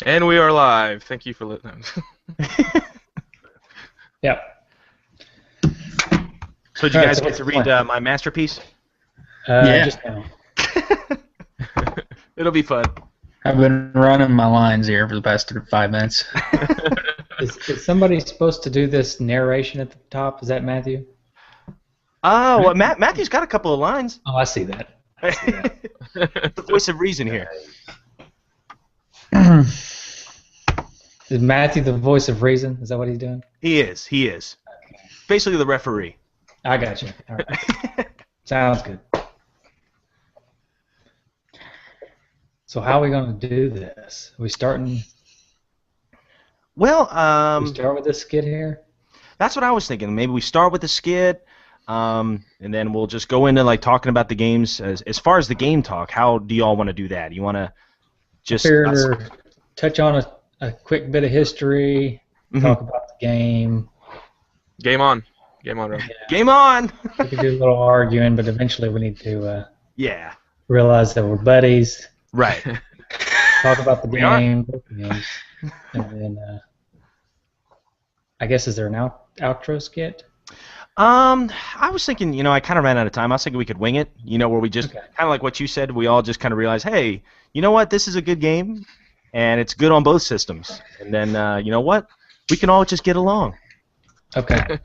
And we are live. Thank you for listening. Yep. So did you guys get to read my masterpiece? Yeah. Just now. It'll be fun. I've been running my lines here for the past 5 minutes. Is somebody supposed to do this narration at the top? Is that Matthew? Oh, well, Matthew's got a couple of lines. Oh, I see that. The voice of reason here. Is Matthew the voice of reason? Is that what he's doing? He is. Okay. Basically the referee. I got you. All right. Sounds good. So how are we going to do this? Are we starting? Well, we start with this skit here? That's what I was thinking. Maybe we start with the skit, and then we'll just go into like talking about the games. As far as the game talk, how do you all want to do that? You want to just touch on a quick bit of history, talk about the game. Game on. Game on, Rob. Yeah. Game on! We could do a little arguing, but eventually we need to realize that we're buddies. Right. Talk about the game. And then, I guess, is there an outro skit? I was thinking, I kind of ran out of time. I was thinking we could wing it, where we just, kind of like what you said, we all just kind of realize, hey, you know what, this is a good game, and it's good on both systems. And then, you know what, we can all just get along. Okay.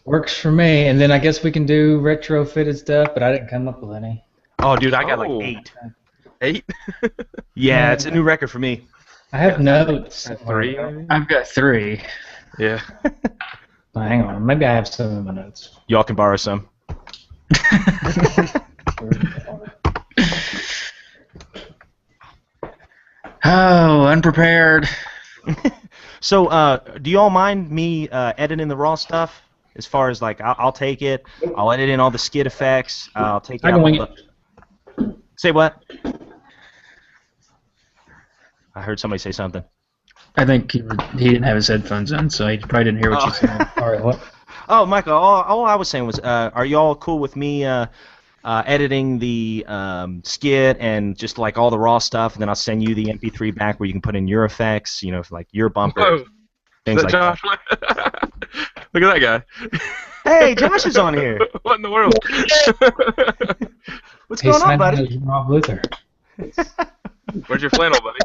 Works for me, and then I guess we can do retrofitted stuff, but I didn't come up with any. Oh, dude, I got like 8. 8? Yeah, it's a new record for me. I have notes. 3? I've got 3. Yeah. Oh, hang on, maybe I have some in my notes. Y'all can borrow some. Oh, unprepared. So, do you all mind me editing the raw stuff? As far as like, I'll take it. I'll edit in all the skid effects. I'll take. I can wing it. Say what? I heard somebody say something. I think he didn't have his headphones on, so he probably didn't hear what you said. All right, what? Oh, Michael, all I was saying was, are y'all cool with me editing the skit and just like all the raw stuff, and then I'll send you the MP3 back where you can put in your effects, for like your bumper, Whoa. things Is that like Josh? that. Look at that guy. Hey, Josh is on here. What in the world? What's going on, buddy? Rob Luther. Where's your flannel, buddy?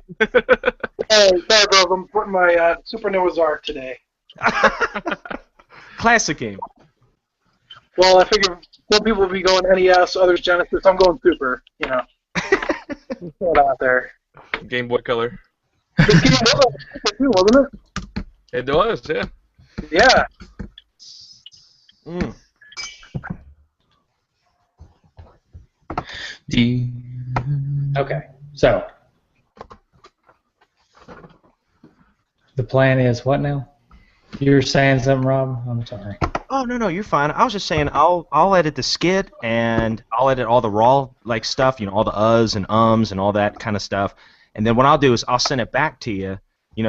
Hey, sorry, bro. I'm putting my Super Noah's Ark today. Classic game. Well, I figure some people will be going NES, others Genesis. I'm going Super, Throw it out there. Game Boy Color. This game was too, wasn't It was, yeah. it? Yeah. Mm. Okay, so the plan is what now? You're saying something, Rob? I'm sorry. Oh no, you're fine. I was just saying I'll edit the skit and I'll edit all the raw like stuff, all the uhs and ums and all that kind of stuff. And then what I'll do is I'll send it back to you,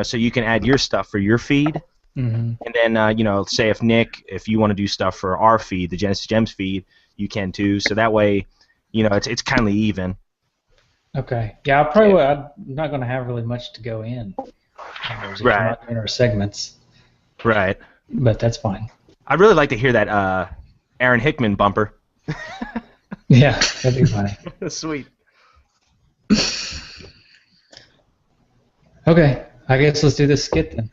so you can add your stuff for your feed. Mm-hmm. And then say if you want to do stuff for our feed, the Genesis Gems feed, you can too. So that way, it's kind of even. Okay. Yeah, I'm not going to have really much to go in. Right. In our segments. Right. But that's fine. I'd really like to hear that Aaron Hickman bumper. Yeah, that'd be funny. Sweet. Okay, I guess let's do this skit then.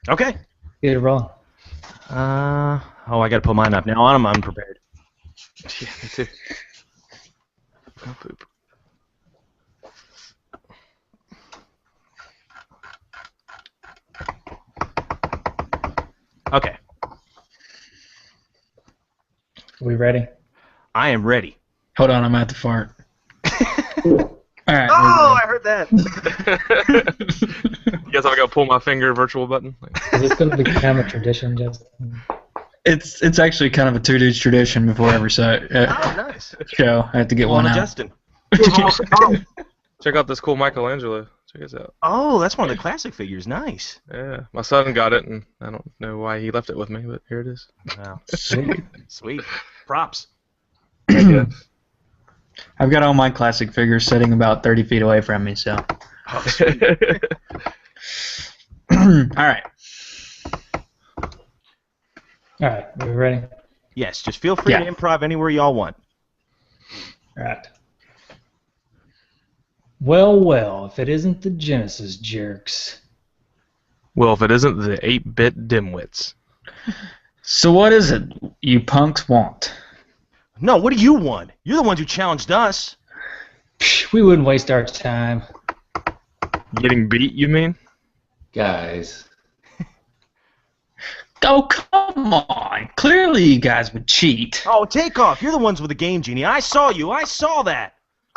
Okay. Get it rolling. I got to pull mine up now. I'm unprepared. Yeah, me too. Oh, poop. Okay. Are we ready? I am ready. Hold on, I'm at the fart. All right. Oh, I heard that. You guys have to go pull my finger virtual button? Is this going to become a tradition, Justin? It's actually kind of a 2 dudes tradition before every Nice. show. I have to get one out. Justin. Check out this cool Michelangelo. Check this out. Oh, that's one of the classic figures. Nice. Yeah, my son got it, and I don't know why he left it with me, but here it is. Wow. Sweet. Props. Yeah. I've got all my classic figures sitting about 30 feet away from me, so Oh, sweet. All right. All right, we ready? Yes, just feel free to improv anywhere y'all want. All right. Well, if it isn't the Genesis jerks. Well, if it isn't the 8-bit dimwits. So what is it you punks want? No, what do you want? You're the ones who challenged us. Psh, we wouldn't waste our time. Getting beat, you mean? Guys. Oh, come on. Clearly you guys would cheat. Oh, take off. You're the ones with the game genie. I saw you. I saw that.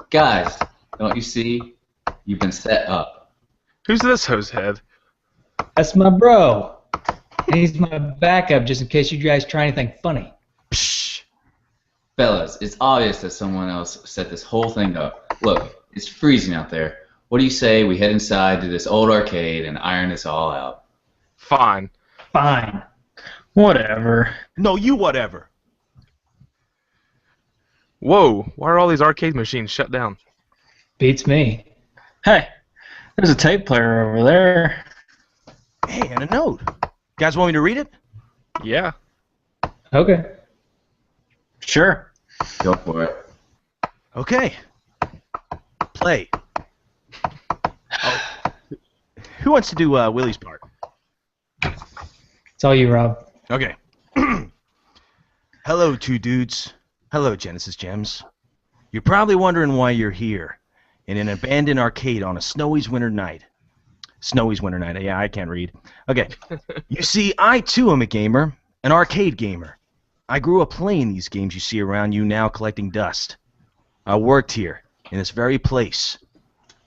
Guys, don't you see? You've been set up. Who's this hosehead? That's my bro. And he's my backup just in case you guys try anything funny. Psh. Fellas, it's obvious that someone else set this whole thing up. Look, it's freezing out there. What do you say we head inside to this old arcade and iron this all out? Fine. Fine. Whatever. No, you whatever. Whoa, why are all these arcade machines shut down? Beats me. Hey, there's a tape player over there. Hey, and a note. You guys want me to read it? Yeah. Okay. Sure. Go for it. Okay. Play. Oh. Who wants to do Willie's part? It's all you, Rob. Okay. Hello, two dudes. Hello, Genesis Gems. You're probably wondering why you're here in an abandoned arcade on a snowy's winter night. Snowy's winter night. Yeah, I can't read. Okay. You see, I too am a gamer, an arcade gamer. I grew up playing these games you see around you now collecting dust. I worked here, in this very place.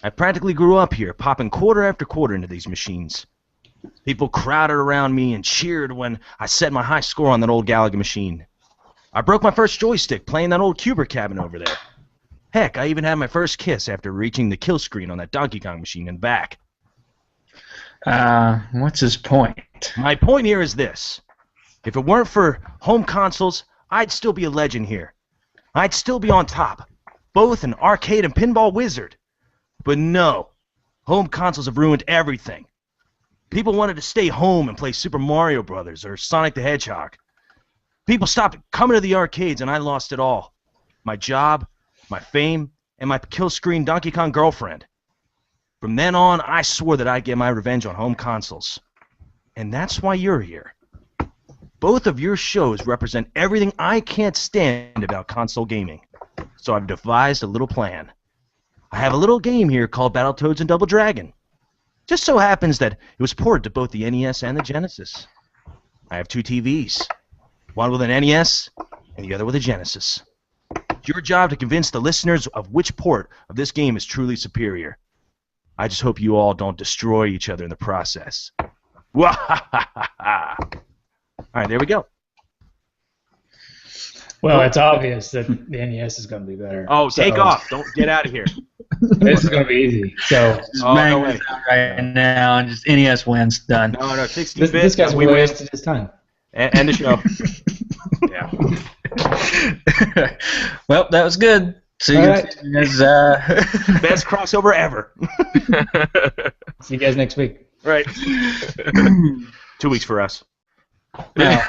I practically grew up here, popping quarter after quarter into these machines. People crowded around me and cheered when I set my high score on that old Galaga machine. I broke my first joystick playing that old Cuber cabin over there. Heck, I even had my first kiss after reaching the kill screen on that Donkey Kong machine and back. What's his point? My point here is this. If it weren't for home consoles, I'd still be a legend here. I'd still be on top, both an arcade and pinball wizard. But no, home consoles have ruined everything. People wanted to stay home and play Super Mario Brothers or Sonic the Hedgehog. People stopped coming to the arcades and I lost it all. My job, my fame, and my kill screen Donkey Kong girlfriend. From then on, I swore that I'd get my revenge on home consoles. And that's why you're here. Both of your shows represent everything I can't stand about console gaming. So I've devised a little plan. I have a little game here called Battletoads Double Dragon. Just so happens that it was ported to both the NES and the Genesis. I have two TVs. One with an NES and the other with a Genesis. It's your job to convince the listeners of which port of this game is truly superior. I just hope you all don't destroy each other in the process. All right, there we go. Well, it's obvious that the NES is going to be better. Oh, take off. Don't get out of here. This is going to be easy. So, Just bang this out right now and just NES wins. Done. No, 16 this bits. guy's we win. wasted his time. End the show. Yeah. Well, that was good. See All you right. guys. Best crossover ever. See you guys next week. Right. 2 weeks for us. Now.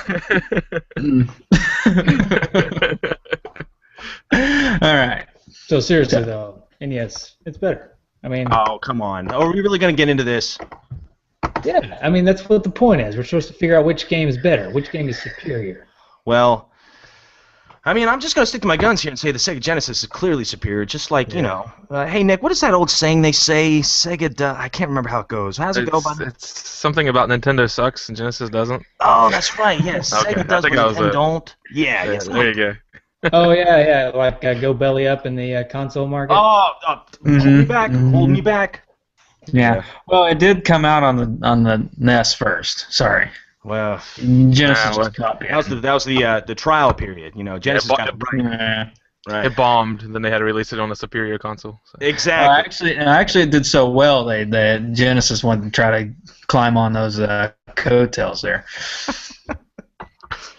All right. So seriously though, NES, it's better. I mean, Oh, come on. Are we really going to get into this? yeah. I mean, that's what the point is. We're supposed to figure out which game is better, which game is superior. Well, I mean, I'm just going to stick to my guns here and say the Sega Genesis is clearly superior, just like, you know. Hey, Nick, what is that old saying they say? Sega, I can't remember how it goes. How does it go? It's something about Nintendo sucks and Genesis doesn't. Oh, that's right, yes. Okay, Sega I does think what that was Nintendo it. don't. Yeah, yes. There you go. Oh yeah, like go belly up in the console market. Oh, hold me back. Hold me back. Yeah. Well, it did come out on the NES first. Sorry. Well, Genesis well, just copied. that was the trial period. You know, Genesis got it right. Yeah. Right. It bombed, and then they had to release it on a superior console. So. Exactly. Actually, it did so well. The Genesis wanted to try to climb on those coattails there.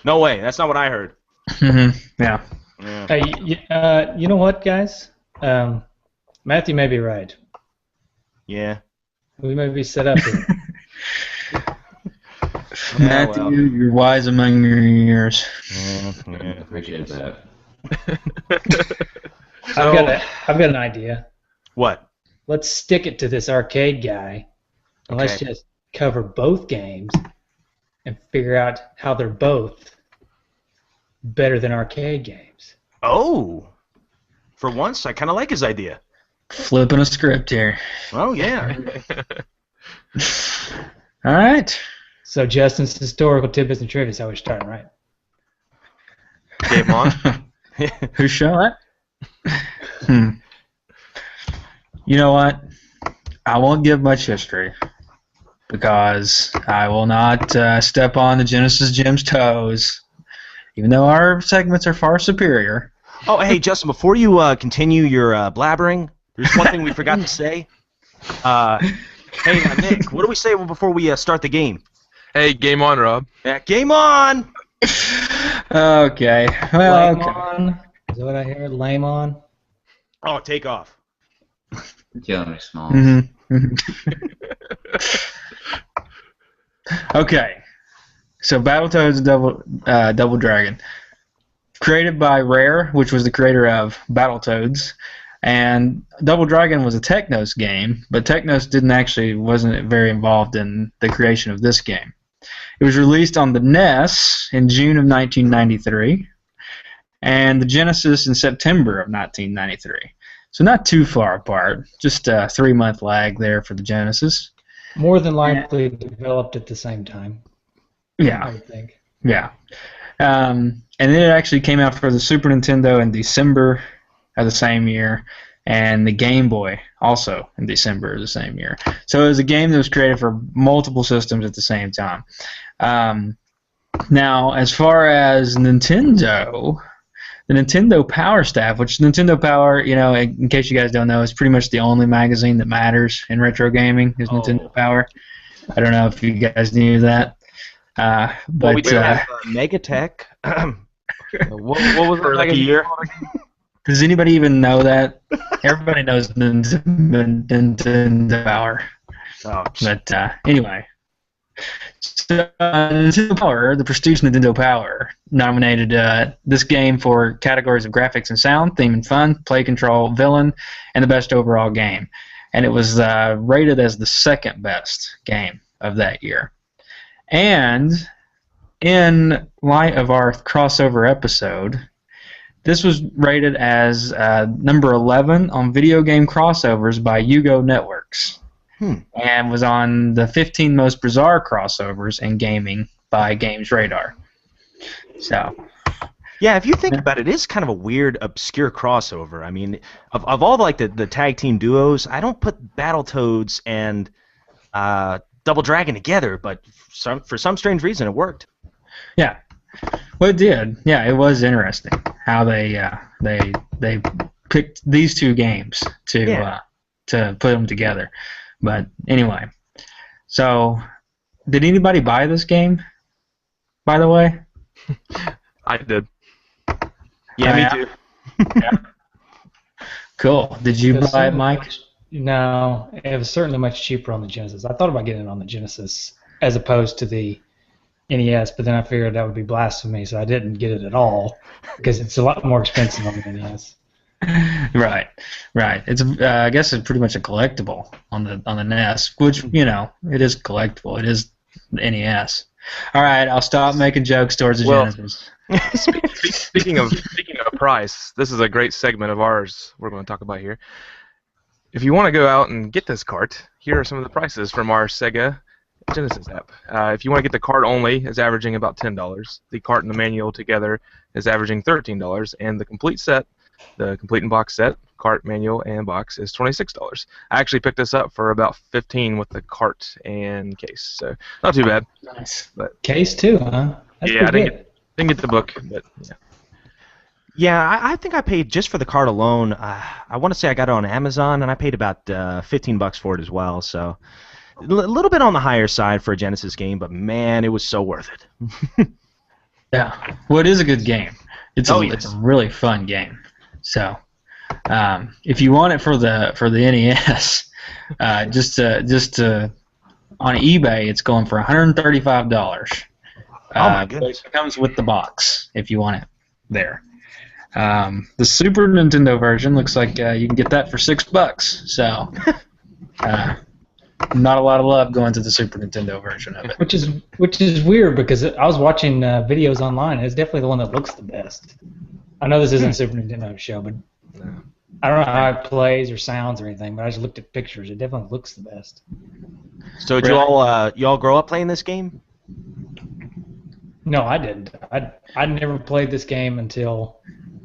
No way. That's not what I heard. Yeah. Yeah. Hey, you know what, guys? Matthew may be right. Yeah. We may be set up here. Matthew, well. you're wise among your years. Yeah. Appreciate that. I've got an idea. What? Let's stick it to this arcade guy, and let's Okay. just cover both games and figure out how they're both better than arcade games. Oh. For once, I kind of like his idea. Flipping a script here. Oh, yeah. All right. So Justin's historical tidbits and trivia is how we're starting, right? Game on. Who's showing it? You know what? I won't give much history because I will not step on the Genesis Gem's toes, even though our segments are far superior. Oh, hey, Justin, before you continue your blabbering, there's one thing we forgot to say. Hey, Nick, what do we say before we start the game? Hey, game on, Rob. Yeah, game on! Okay. Well, Lame okay. on. Is that what I hear? Lame on? Oh, take off. You're killing me, Smalls. Okay. So Battletoads Double Dragon, created by Rare, which was the creator of Battletoads, and Double Dragon was a Technos game, but Technos wasn't very involved in the creation of this game. It was released on the NES in June of 1993, and the Genesis in September of 1993. So not too far apart, just a 3-month lag there for the Genesis. More than likely developed at the same time, I Yeah, would think. yeah. And then it actually came out for the Super Nintendo in December of the same year, and the Game Boy also in December of the same year. So it was a game that was created for multiple systems at the same time. Now, as far as Nintendo, the Nintendo Power staff, which Nintendo Power, in case you guys don't know, is pretty much the only magazine that matters in retro gaming is Nintendo Power. I don't know if you guys knew that. But Well, we do have Megatech. what was For it like a like year. does anybody even know that? Everybody knows Nintendo Power. Oh, But anyway, so Nintendo Power, the prestigious Nintendo Power, nominated this game for categories of graphics and sound, theme and fun, play control, villain, and the best overall game. And it was rated as the second best game of that year. And in light of our crossover episode, this was rated as number 11 on video game crossovers by Yugo Networks. And was on the 15 most bizarre crossovers in gaming by Games Radar. So, yeah, if you think about it, it is kind of a weird, obscure crossover. I mean, of all like the tag team duos, I don't put Battletoads and Double Dragon together, but for some strange reason, it worked. yeah. Well, it did. Yeah, it was interesting how they picked these two games to put them together. But anyway, so did anybody buy this game? By the way, I did. Yeah, me yeah. too. Yeah. Cool. Did you buy it, Mike? No, it was certainly much cheaper on the Genesis. I thought about getting it on the Genesis as opposed to the NES, but then I figured that would be blasphemy, so I didn't get it at all because it's a lot more expensive on the NES. Right. It's I guess it's pretty much a collectible on the NES, which it is collectible. It is the NES. All right, I'll stop making jokes towards the Genesis. Speaking of price, this is a great segment of ours we're going to talk about here. If you want to go out and get this cart, here are some of the prices from our Sega Genesis app. If you want to get the cart only, it's averaging about $10. The cart and the manual together is averaging $13, and the complete set, the complete and box set, cart, manual, and box, is $26. I actually picked this up for about $15 with the cart and case, so not too bad. Nice. But Case too, huh? That's yeah, I pretty good. didn't get the book, but yeah. Yeah, I think I paid just for the card alone. I want to say I got it on Amazon, and I paid about $15 for it as well. So a little bit on the higher side for a Genesis game, but man, it was so worth it. Yeah. Well, it is a good game. It's a really fun game. So, If you want it for the NES, just on eBay, it's going for $135. Oh my goodness! It comes with the box if you want it there. The Super Nintendo version looks like you can get that for $6. So, not a lot of love going to the Super Nintendo version of it. Which is weird because I was watching videos online. And it's definitely the one that looks the best. I know this isn't a Super Nintendo show, but I don't know how it plays or sounds or anything. But I just looked at pictures. It definitely looks the best. So did you all grow up playing this game? No, I didn't. I never played this game until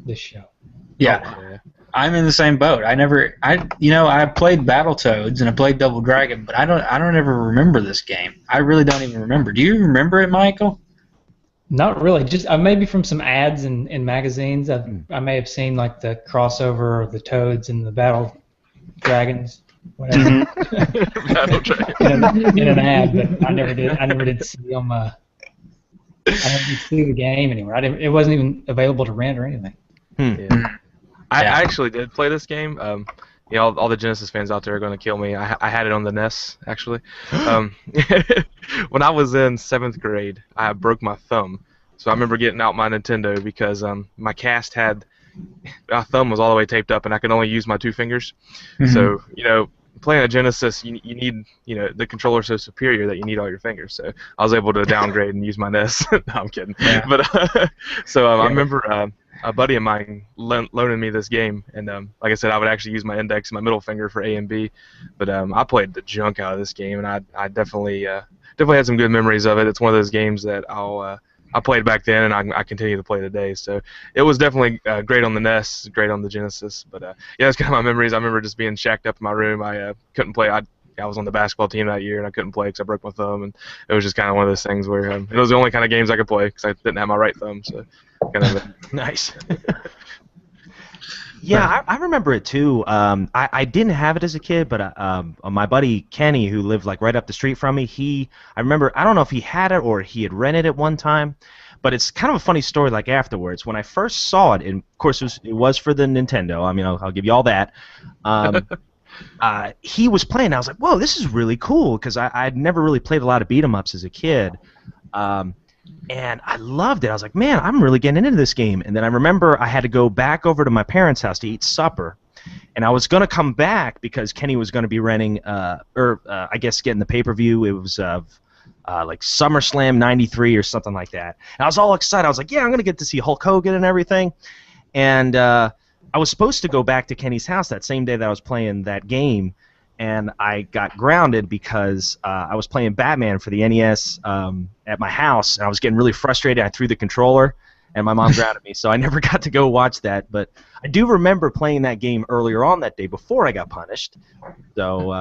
this show. Yeah, I'm in the same boat. I played Battletoads and I played Double Dragon, but I don't ever remember this game. I really don't even remember. Do you remember it, Michael? Not really. Just maybe from some ads in magazines. I may have seen like the crossover of the Toads and the Battle Dragons, whatever. Battle Dragon. in an ad, but I never did see them. I didn't see the game anywhere. It wasn't even available to rent or anything. Yeah. I actually did play this game. All the Genesis fans out there are going to kill me. I had it on the NES, actually. When I was in 7th grade, I broke my thumb. So I remember getting out my Nintendo because my cast had... My thumb was all the way taped up, and I could only use my 2 fingers. Mm-hmm. So, playing a Genesis, you need, the controller's so superior that you need all your fingers. So I was able to downgrade and use my NES. No, I'm kidding. Yeah. But I remember a buddy of mine loaning me this game, and like I said, I would actually use my index and my middle finger for A and B. But I played the junk out of this game, and I definitely had some good memories of it. It's one of those games that I played back then, and I continue to play today. So it was definitely great on the NES, great on the Genesis. But that's kind of my memories. I remember just being shacked up in my room. I couldn't play. I was on the basketball team that year, and I couldn't play because I broke my thumb. And it was just kind of one of those things where it was the only kind of games I could play because I didn't have my right thumb. So kind of nice. Yeah, I remember it too. I didn't have it as a kid, but my buddy Kenny, who lived like right up the street from me, I remember, I don't know if he had it or he had rented it one time, but it's kind of a funny story. Like afterwards, when I first saw it, and of course it was for the Nintendo. I mean, I'll give you all that. He was playing. I was like, whoa, this is really cool because I'd never really played a lot of beat 'em ups as a kid. And I loved it. I was like, man, I'm really getting into this game. And then I remember I had to go back over to my parents' house to eat supper. And I was going to come back because Kenny was going to be renting, I guess getting the pay-per-view. It was like SummerSlam 93 or something like that. And I was all excited. I was like, yeah, I'm going to get to see Hulk Hogan and everything. And I was supposed to go back to Kenny's house that same day that I was playing that game. And I got grounded because I was playing Batman for the NES at my house, and I was getting really frustrated. I threw the controller, and my mom grounded me, so I never got to go watch that. But I do remember playing that game earlier on that day before I got punished. So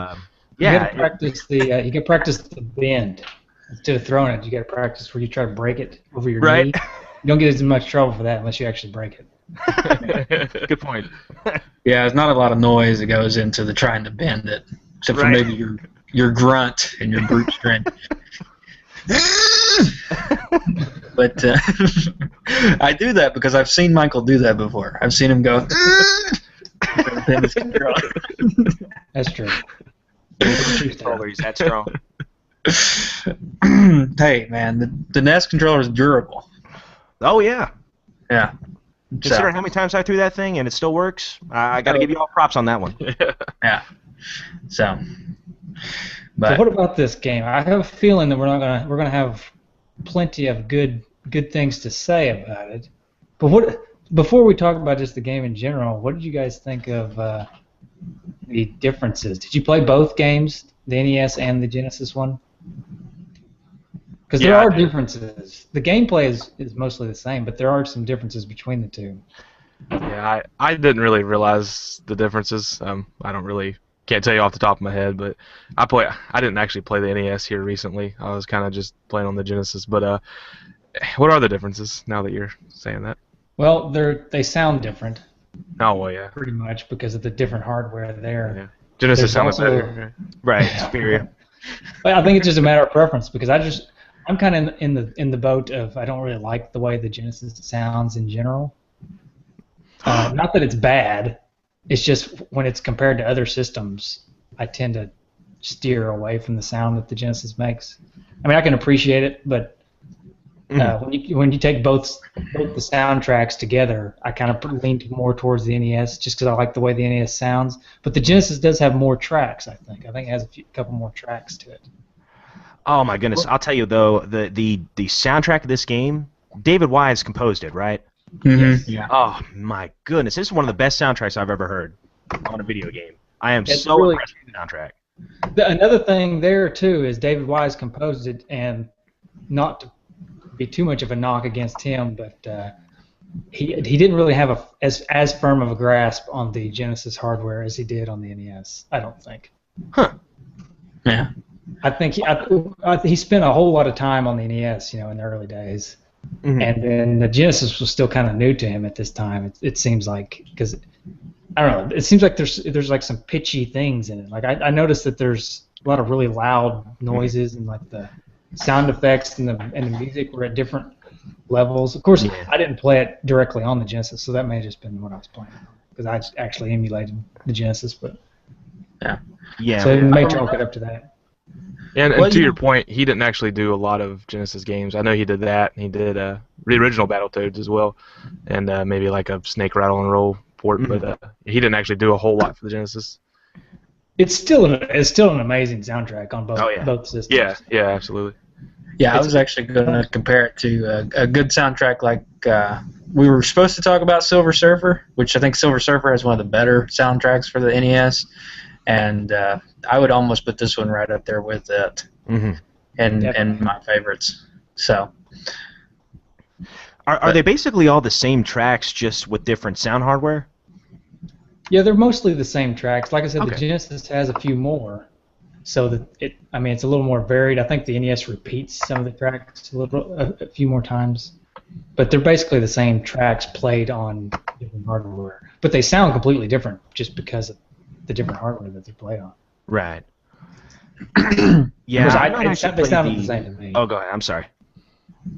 yeah, you got to practice you can practice the bend instead of throwing it. You got to practice where you try to break it over your knee. You don't get as much trouble for that unless you actually break it. Good point. Yeah, there's not a lot of noise that goes into the trying to bend it, except for maybe your grunt and your brute strength. But I do that because I've seen Michael do that before. I've seen him go. That's true. Controller's that strong. Hey, man, the NES controller is durable. Oh yeah. Yeah. Considering how many times I threw that thing and it still works, I got to give you all props on that one. Yeah. So. But what about this game? I have a feeling that we're gonna have plenty of good things to say about it. But before we talk about just the game in general, what did you guys think of the differences? Did you play both games, the NES and the Genesis one? Because there are differences. The gameplay is mostly the same, but there are some differences between the two. Yeah, I didn't really realize the differences. Can't tell you off the top of my head, but I didn't actually play the NES here recently. I was kind of just playing on the Genesis. But what are the differences now that you're saying that? Well, they sound different. Oh well, yeah. Pretty much because of the different hardware there. Yeah. Genesis sounds better. Right, superior. But I think it's just a matter of preference because I'm kind of in the boat of I don't really like the way the Genesis sounds in general. Not that it's bad, It's just when it's compared to other systems, I tend to steer away from the sound that the Genesis makes. I mean, I can appreciate it, but when you take both the soundtracks together, I kind of lean more towards the NES just because I like the way the NES sounds. But the Genesis does have more tracks, I think. I think it has a couple more tracks to it. Oh my goodness! I'll tell you though, the soundtrack of this game, David Wise composed it, right? Mm-hmm. Yeah. Oh my goodness! This is one of the best soundtracks I've ever heard on a video game. I am It's so really- impressed with the soundtrack. Another thing there too is David Wise composed it, and not to be too much of a knock against him, but he didn't really have as firm of a grasp on the Genesis hardware as he did on the NES. I don't think. Yeah. I think he spent a whole lot of time on the NES, in the early days, and then the Genesis was still kind of new to him at this time. It seems like, because I don't know. It seems like there's like some pitchy things in it. Like I noticed that there's a lot of really loud noises, and like the sound effects and the music were at different levels. Of course, I didn't play it directly on the Genesis, so that may have just been what I was playing, because I actually emulated the Genesis, but Yeah. so it may chalk it up to that. And Well, to you- your point, he didn't actually do a lot of Genesis games. I know he did that, and he did the original Battletoads as well, and maybe like a Snake Rattle and Roll port, but he didn't actually do a whole lot for the Genesis. It's still an amazing soundtrack on both systems. Yeah, absolutely. Yeah, I was actually going to compare it to a good soundtrack like we were supposed to talk about Silver Surfer, which I think Silver Surfer has one of the better soundtracks for the NES, and I would almost put this one right up there with it, and my favorites. So, Are they basically all the same tracks, just with different sound hardware? Yeah, they're mostly the same tracks. Like I said, Okay. the Genesis has a few more, so that it's a little more varied. I think the NES repeats some of the tracks a few more times, but they're basically the same tracks played on different hardware. But they sound completely different just because of the different hardware that they're played on. Right. Because Yeah. they sounded the same to me. Oh, go ahead. I'm sorry.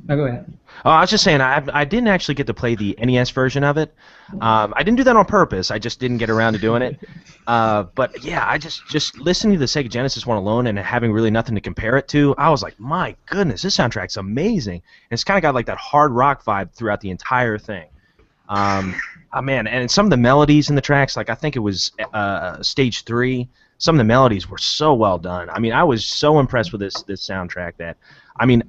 No, go ahead. Oh, I was just saying, I didn't actually get to play the NES version of it. I didn't do that on purpose. I just didn't get around to doing it. But yeah, I just listening to the Sega Genesis one alone and having really nothing to compare it to, I was like, my goodness, this soundtrack's amazing. And it's kind of got like that hard rock vibe throughout the entire thing. Oh man, and some of the melodies in the tracks, like I think it was Stage 3. Some of the melodies were so well done. I mean, I was so impressed with this soundtrack that, I mean,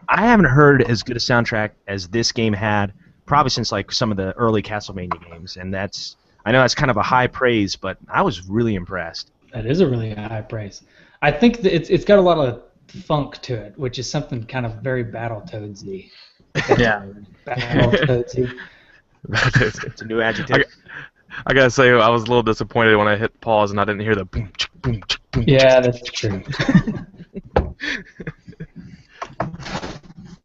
I haven't heard as good a soundtrack as this game had probably since like some of the early Castlevania games, and I know that's kind of a high praise, but I was really impressed. That is a really high praise. I think that it's got a lot of funk to it, which is something kind of very Battletoads-y. yeah. Battletoads-y. It's a new adjective. I gotta say, I was a little disappointed when I hit pause and I didn't hear the boom, chick, boom, chick, boom. Yeah, that's true.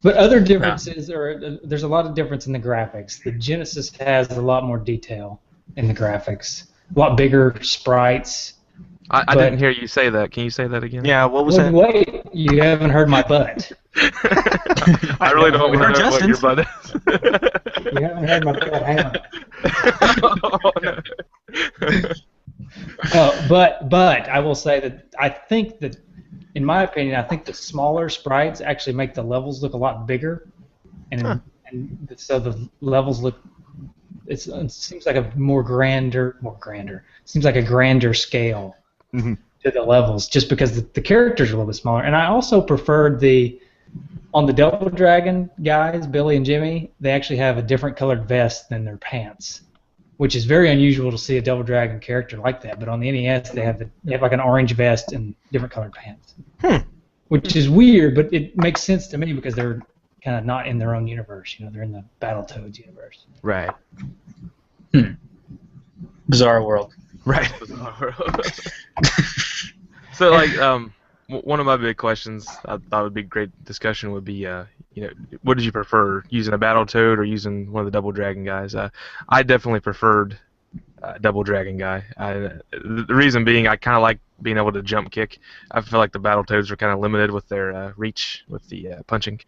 But other differences there's a lot of difference in the graphics. The Genesis has a lot more detail in the graphics, a lot bigger sprites. I didn't hear you say that. Can you say that again? Yeah, what was that? Wait, you haven't heard my butt. I really don't We want heard to know what your Justin's. butt is. You haven't heard my butt. Hang on. Oh, no. But I will say that I think that, in my opinion, I think the smaller sprites actually make the levels look a lot bigger, and so the levels look. It seems like a grander. Seems like a grander scale to the levels, just because the characters are a little bit smaller. And I also preferred on the Double Dragon guys, Billy and Jimmy. They actually have a different colored vest than their pants, which is very unusual to see a Double Dragon character like that. But on the NES, they have like an orange vest and different colored pants, which is weird, but it makes sense to me because they're kind of not in their own universe. They're in the Battletoads universe. Right. Bizarre world. Right. So, like, one of my big questions I thought would be a great discussion would be, what did you prefer, using a Battletoad or using one of the Double Dragon guys? I definitely preferred Double Dragon guy. The reason being, I kind of like being able to jump kick. I feel like the Battletoads are kind of limited with their reach with the punching,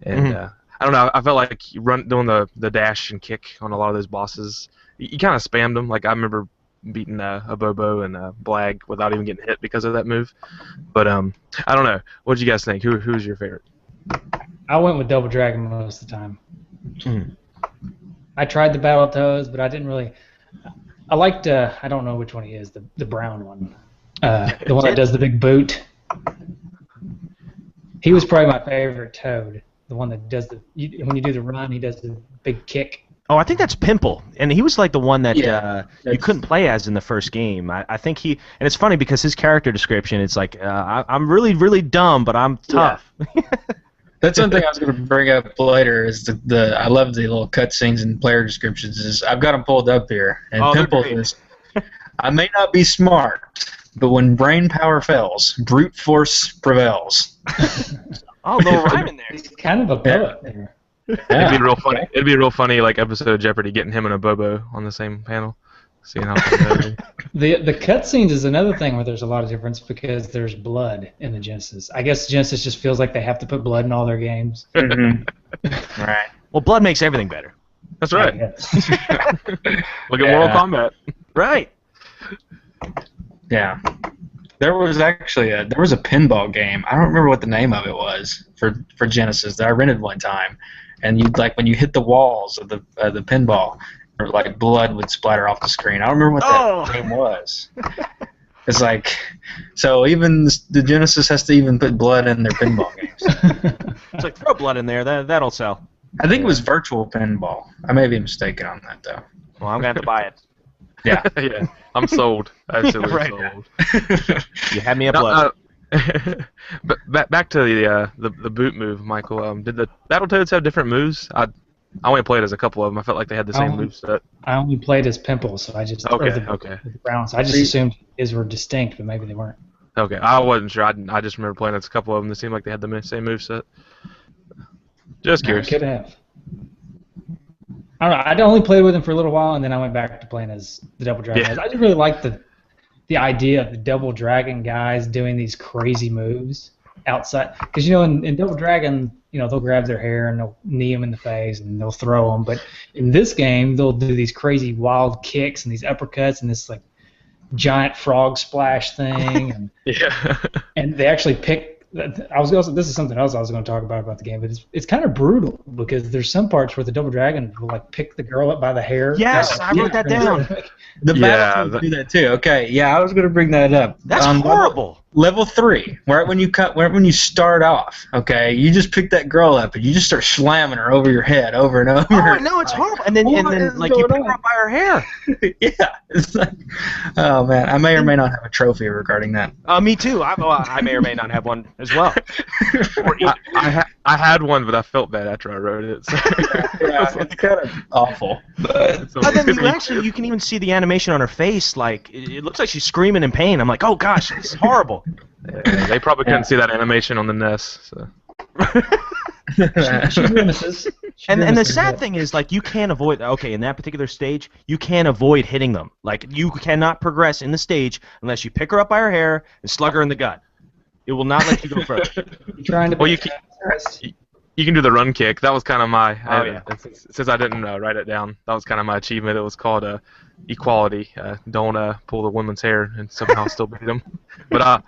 and I don't know. I felt like doing the dash and kick on a lot of those bosses. You kind of spammed them. Like I remember beating a Bobo and a Blag without even getting hit because of that move. But I don't know. What did you guys think? Who's your favorite? I went with Double Dragon most of the time. I tried the Battletoads, but I didn't really. I liked. I don't know which one he is. The brown one. The one that does the big boot. He was probably my favorite Toad. The one that does when you do the run, he does the big kick. Oh, I think that's Pimple, and he was like the one that you couldn't play as in the first game. I think and it's funny because his character description, it's like, I'm really, really dumb, but I'm tough. Yeah. That's one thing I was going to bring up later. Is I love the little cutscenes and player descriptions. Is I've got them pulled up here, and Pimple is, I may not be smart, but when brain power fails, brute force prevails. Oh, little rhyme in there. He's kind of a poet there. It'd be real funny. It'd be a real funny episode of Jeopardy getting him and a Bobo on the same panel, seeing how. The cutscenes is another thing where there's a lot of difference because there's blood in the Genesis. I guess Genesis just feels like they have to put blood in all their games. Mm-hmm. Right. Well, blood makes everything better. That's right. Look at Mortal Kombat. Right. Yeah. There was a pinball game. I don't remember what the name of it was for Genesis that I rented one time, and when you hit the walls of the pinball, or like blood would splatter off the screen. I don't remember what that game was. It's like, so even the Genesis has to even put blood in their pinball games. It's like, throw blood in there. That'll sell. I think it was virtual pinball. I may be mistaken on that though. Well, I'm gonna have to buy it. Yeah. Yeah. I'm sold. Absolutely Right. sold. You had me at blood. But back to the boot move, Michael. Did the Battletoads have different moves? I only played as a couple of them. I felt like they had the same move set. I only played as Pimple, so I just Okay. The brown. So I just assumed his were distinct, but maybe they weren't. Okay, I wasn't sure. I just remember playing as a couple of them. It seemed like they had the same move set. Just curious. Could have. I don't know. I only played with him for a little while, and then I went back to playing as the Double Dragon guys. I just really like the idea of the Double Dragon guys doing these crazy moves outside. Because, in Double Dragon, they'll grab their hair and they'll knee them in the face and they'll throw them. But in this game, they'll do these crazy wild kicks and these uppercuts and this, giant frog splash thing. And, and they actually pick. This is something else I was going to talk about the game, but it's kind of brutal because there's some parts where the Double Dragon will pick the girl up by the hair. Yes, I wrote that down. The Battletoads do that too. Okay, yeah, I was going to bring that up. That's horrible. Level 3, right when you start off, okay, you just pick that girl up and you just start slamming her over your head over and over. Oh no, it's horrible. And then you pick her up by her hair. Yeah, it's like, oh man, I may or may not have a trophy regarding that. Me too. I may or may not have one as well. I had one, but I felt bad after I wrote it. So. Yeah, it's kind of awful. But then you can even see the animation on her face. Like it looks like she's screaming in pain. I'm like, oh gosh, it's horrible. Yeah, they probably couldn't see that animation on the NES. So. She grimaces. And the sad thing is, you can't avoid. Okay, in that particular stage, you can't avoid hitting them. You cannot progress in the stage unless you pick her up by her hair and slug her in the gut. It will not let you go further. You can do the run kick. That was kind of my. Since I didn't write it down, that was kind of my achievement. It was called equality. Don't pull the woman's hair and somehow still beat them. But I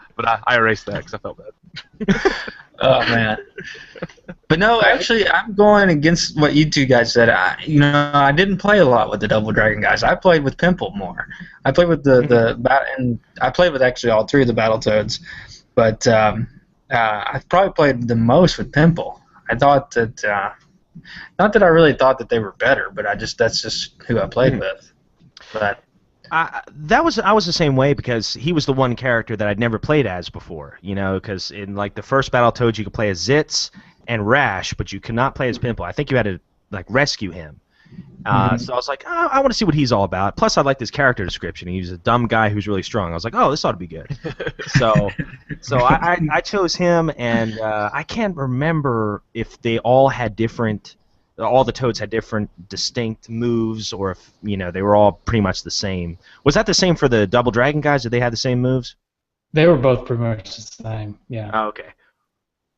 erased that because I felt bad. Oh man. But no, actually, I'm going against what you two guys said. I didn't play a lot with the Double Dragon guys. I played with Pimple more. I played with and I played with actually all three of the Battletoads, but I probably played the most with Pimple. I thought that, not that I really thought that they were better, but that's just who I played with. But I was the same way because he was the one character that I'd never played as before. Because in the first Battletoads you could play as Zitz and Rash, but you could not play as Pimple. I think you had to rescue him. So I was like, oh, I want to see what he's all about. Plus, I liked his character description. He was a dumb guy who's really strong. I was like, oh, this ought to be good. So I chose him, and I can't remember if they all had different. All the Toads had different distinct moves, or if they were all pretty much the same. Was that the same for the Double Dragon guys? Did they have the same moves? They were both pretty much the same. Yeah. Oh, okay.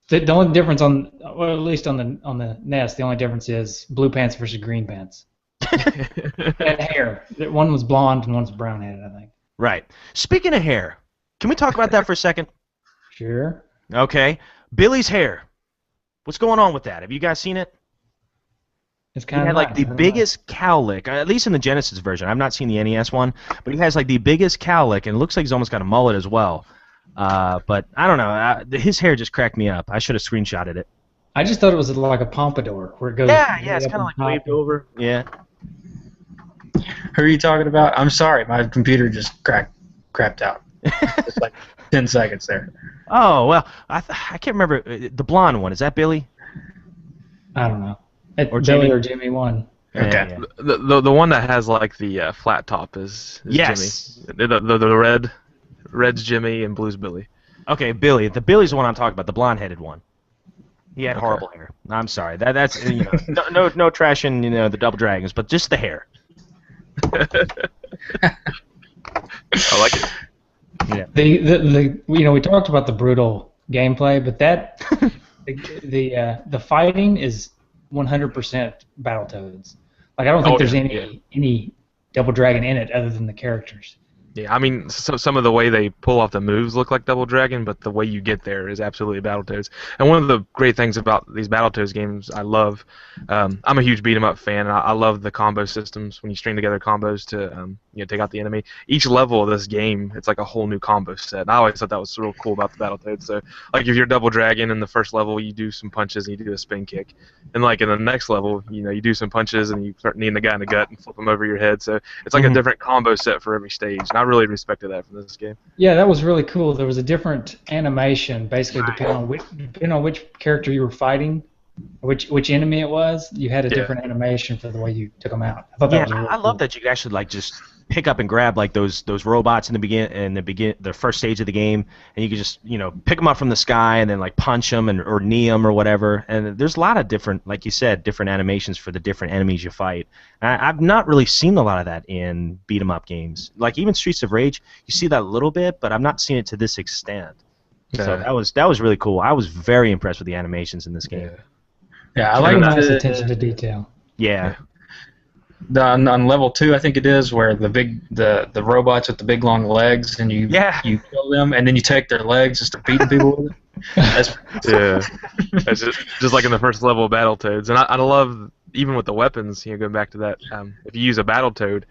The only difference at least on the NES, the only difference is blue pants versus green pants. And hair. One was blonde and one's brown headed, I think. Right. Speaking of hair, can we talk about that for a second? Sure. Okay. Billy's hair. What's going on with that? Have you guys seen it? It's He kind had of like the biggest cowlick, at least in the Genesis version. I've not seen the NES one, but he has like the biggest cowlick, and it looks like he's almost got a mullet as well. But I don't know. His hair just cracked me up. I should have screenshotted it. I just thought it was like a pompadour where it goes. Yeah, it's kind of like waved over. Yeah. Who are you talking about? I'm sorry, my computer just crapped out. Just like 10 seconds there. Oh well, I can't remember the blonde one. Is that Billy? I don't know. Or Billy Jimmy? or Jimmy one. Okay. Yeah. The one that has like the flat top is Yes. Jimmy. The red's Jimmy and blue's Billy. Okay, Billy. The Billy's the one I'm talking about. The blonde-headed one. He had horrible hair. I'm sorry. That's no trashing the Double Dragons, but just the hair. I like it. Yeah. The we talked about the brutal gameplay, but that the fighting is 100% Battletoads. Like I don't think there's any Double Dragon in it other than the characters. Yeah, I mean, some of the way they pull off the moves look like Double Dragon, but the way you get there is absolutely Battletoads. And one of the great things about these Battletoads games I love, I'm a huge beat-em-up fan, and I love the combo systems when you string together combos to take out the enemy. Each level of this game, it's like a whole new combo set. And I always thought that was real cool about the Battletoads. So, like, if you're Double Dragon in the first level, you do some punches and you do a spin kick. And, like, in the next level, you do some punches and you start kneeing the guy in the gut and flip him over your head. So it's like a different combo set for every stage. And I really respected that from this game. Yeah, that was really cool. There was a different animation, basically depending on which character you were fighting, which enemy it was. You had a different animation for the way you took them out. I thought that was really cool. love that you could actually like just pick up and grab like those robots in the first stage of the game, and you could just pick them up from the sky and then like punch them or knee them or whatever. And there's a lot of different, like you said, different animations for the different enemies you fight. And I've not really seen a lot of that in beat 'em up games. Like even Streets of Rage, you see that a little bit, but I've not seen it to this extent. So that was really cool. I was very impressed with the animations in this game. Yeah, I like nice attention to detail. Yeah. On level 2, I think it is, where the robots with the big long legs, and you kill them, and then you take their legs just to beat people with it. That's just like in the first level of Battletoads, and I love even with the weapons. Going back to that, if you use a Battletoad,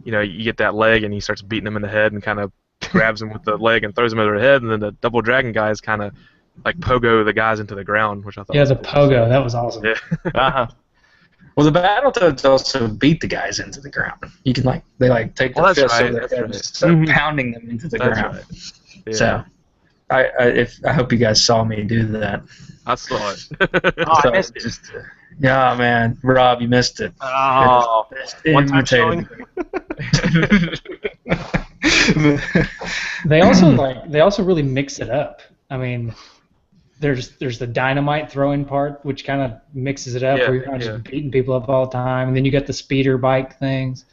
you get that leg and he starts beating them in the head and kind of grabs them with the leg and throws them over their head, and then the Double Dragon guys kind of like pogo the guys into the ground, which I thought. Yeah, was the cool. pogo, that was awesome. Yeah. Well, the Battletoads also beat the guys into the ground. You can they take their fists over their heads and start pounding them into the ground. Right. Yeah. So, I hope you guys saw me do that. I saw it. I missed it. Yeah, man, Rob, you missed it. Oh, one time showing. They also really mix it up. I mean, there's the dynamite throwing part, which kind of mixes it up, where you're not just beating people up all the time, and then you got the speeder bike things.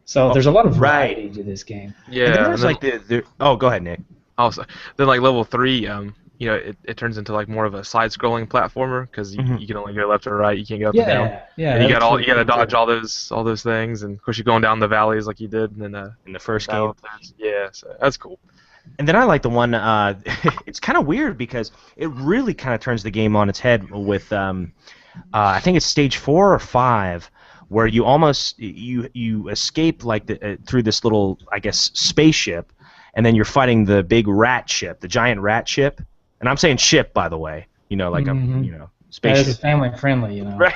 So there's a lot of variety to this game. Yeah. And then there's like the oh, go ahead, Nick. Also, then like level 3, it turns into like more of a side-scrolling platformer because you can only go left or right. You can't go up and down. Yeah. And you got to dodge all those things, and of course you're going down the valleys like you did in the first game. Yeah, so that's cool. And then I like the one. It's kind of weird because it really kind of turns the game on its head with. I think it's stage 4 or 5, where you almost you escape like through this little, I guess, spaceship, and then you're fighting the big rat ship, the giant rat ship. And I'm saying ship, by the way. Like a spaceship. It's family friendly, Right.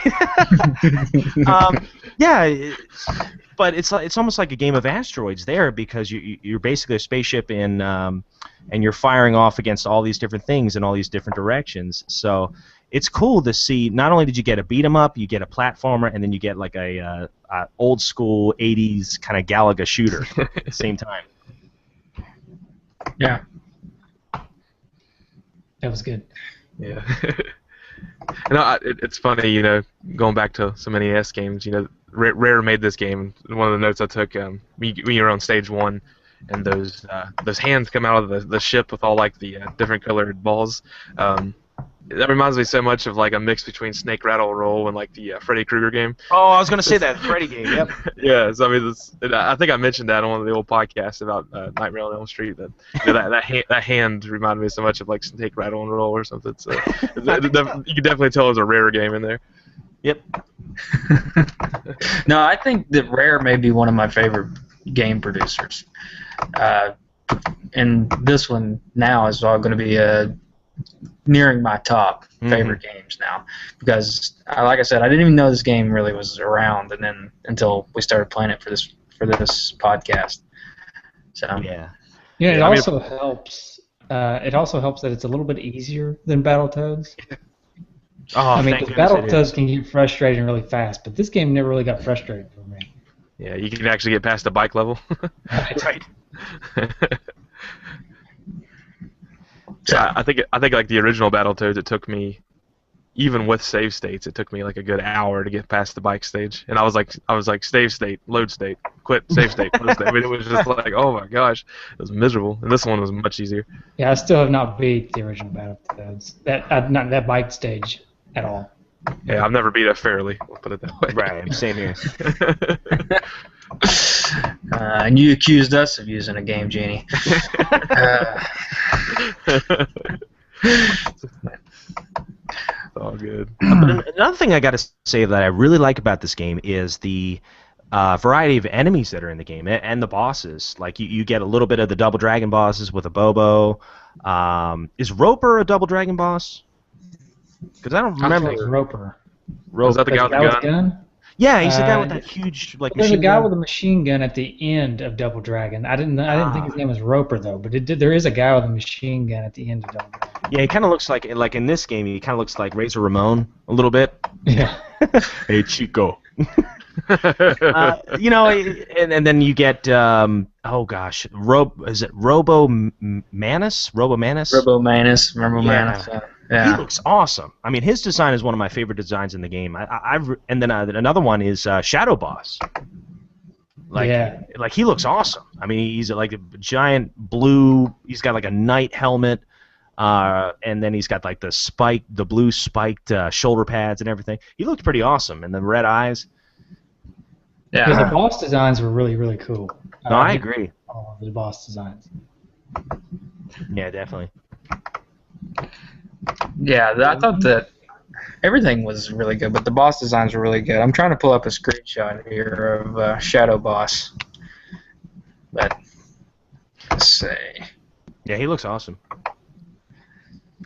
But it's almost like a game of asteroids there, because you're basically a spaceship and you're firing off against all these different things in all these different directions. So it's cool to see. Not only did you get a beat 'em up, you get a platformer, and then you get like a old school '80s kind of Galaga shooter at the same time. Yeah. That was good. Yeah. It's funny, going back to some NES games. Rare made this game. One of the notes I took, when you're on stage 1, and those hands come out of the ship with all like the different colored balls. That reminds me so much of like a mix between Snake Rattle Roll and like the Freddy Krueger game. Oh, I was gonna say that Freddy game. Yep. Yeah, so I mean, I think I mentioned that on one of the old podcasts about Nightmare on Elm Street. That hand reminded me so much of like Snake Rattle and Roll or something. So you can definitely tell there's a Rare game in there. Yep. No, I think that Rare may be one of my favorite game producers. And this one now is all going to be nearing my top favorite games now, because like I said, I didn't even know this game really was around, and then until we started playing it for this podcast. So yeah, it also helps. It also helps that it's a little bit easier than Battletoads. Oh, I mean, Battletoads can get frustrating really fast, but this game never really got frustrating for me. Yeah, you can actually get past the bike level. Right. So I think like the original Battletoads, it took me, even with save states, it took me like a good hour to get past the bike stage, and I was like save state, load state, quit, save state, load state. I mean, it was just like, oh my gosh, it was miserable. And this one was much easier. Yeah, I still have not beat the original Battletoads. Not that bike stage at all. Yeah, I've never beat it fairly. We'll put it that way. Right. Same here. And you accused us of using a Game Genie. All good. But another thing I got to say that I really like about this game is the variety of enemies that are in the game and the bosses. Like you get a little bit of the Double Dragon bosses with a Bobo. Is Roper a Double Dragon boss? Because I don't remember. Roper. Is that the guy with the gun? Yeah, he's the guy with that huge like. There's a guy with a machine gun at the end of Double Dragon. I didn't think his name was Roper though, but there is a guy with a machine gun at the end of Double Dragon. Yeah, he kind of looks like in this game. He kind of looks like Razor Ramon a little bit. Yeah. Hey Chico. You know, and then you get oh gosh, is it Robo Manus? Robo Manus. Yeah. He looks awesome. I mean, his design is one of my favorite designs in the game. And then another one is Shadow Boss. Like he looks awesome. I mean, he's like a giant blue. He's got like a knight helmet, and then he's got like the blue spiked shoulder pads and everything. He looked pretty awesome, and the red eyes. Yeah, the boss designs were really, really cool. No, I agree. All of the boss designs. Yeah, definitely. Yeah, I thought that everything was really good, but the boss designs were really good. I'm trying to pull up a screenshot here of Shadow Boss. But let's see. Yeah, he looks awesome.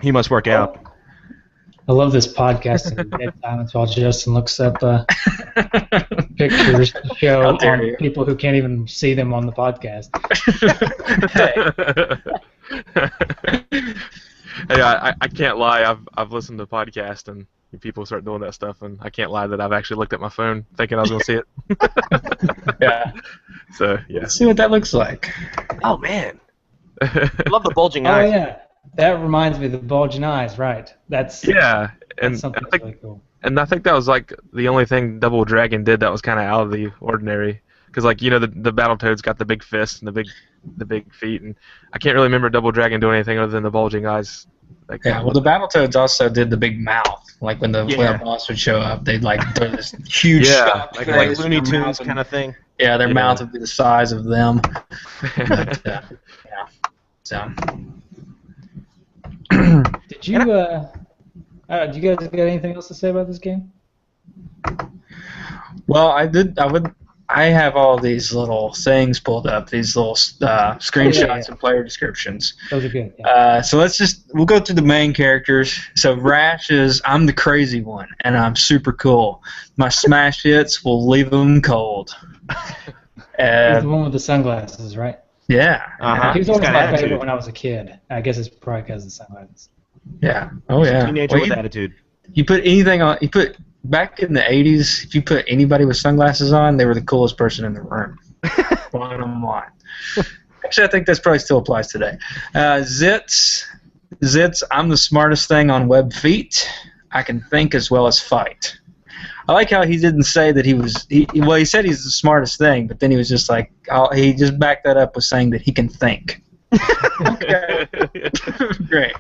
He must work out. I love this podcast in dead silence while Justin looks up pictures to show on people who can't even see them on the podcast. Hey, I can't lie. I've listened to podcasts and people start doing that stuff, and I can't lie that I've actually looked at my phone thinking I was going to see it. Yeah. So yeah. Let's see what that looks like. Oh man. I love the bulging eyes. Oh yeah. That reminds me of the bulging eyes, right? That's something really cool. And I think that was like the only thing Double Dragon did that was kind of out of the ordinary. Because like the Battletoads got the big fist and the big feet, and I can't really remember Double Dragon doing anything other than the bulging eyes. Like, yeah, well, the Battletoads also did the big mouth. Like when the boss would show up, they'd like throw this huge like Looney Tunes kind of thing. Yeah, their mouth would be the size of them. But, yeah. So. Did you do you guys got anything else to say about this game? Well, I have all these little things pulled up, these little screenshots and player descriptions. Those are good. Yeah. So we'll go through the main characters. So Rash is, I'm the crazy one, and I'm super cool. My smash hits will leave them cold. He's the one with the sunglasses, right? Yeah. He was always my favorite when I was a kid. I guess it's probably because of the sunglasses. Yeah. Oh yeah. Teenager with attitude. You put anything on. Back in the 80s, if you put anybody with sunglasses on, they were the coolest person in the room. Bottom line. Actually, I think this probably still applies today. Zitz, I'm the smartest thing on web feet. I can think as well as fight. I like how he didn't say that he was. He said he's the smartest thing, but then he was just like, he just backed that up with saying that he can think. Okay. Great.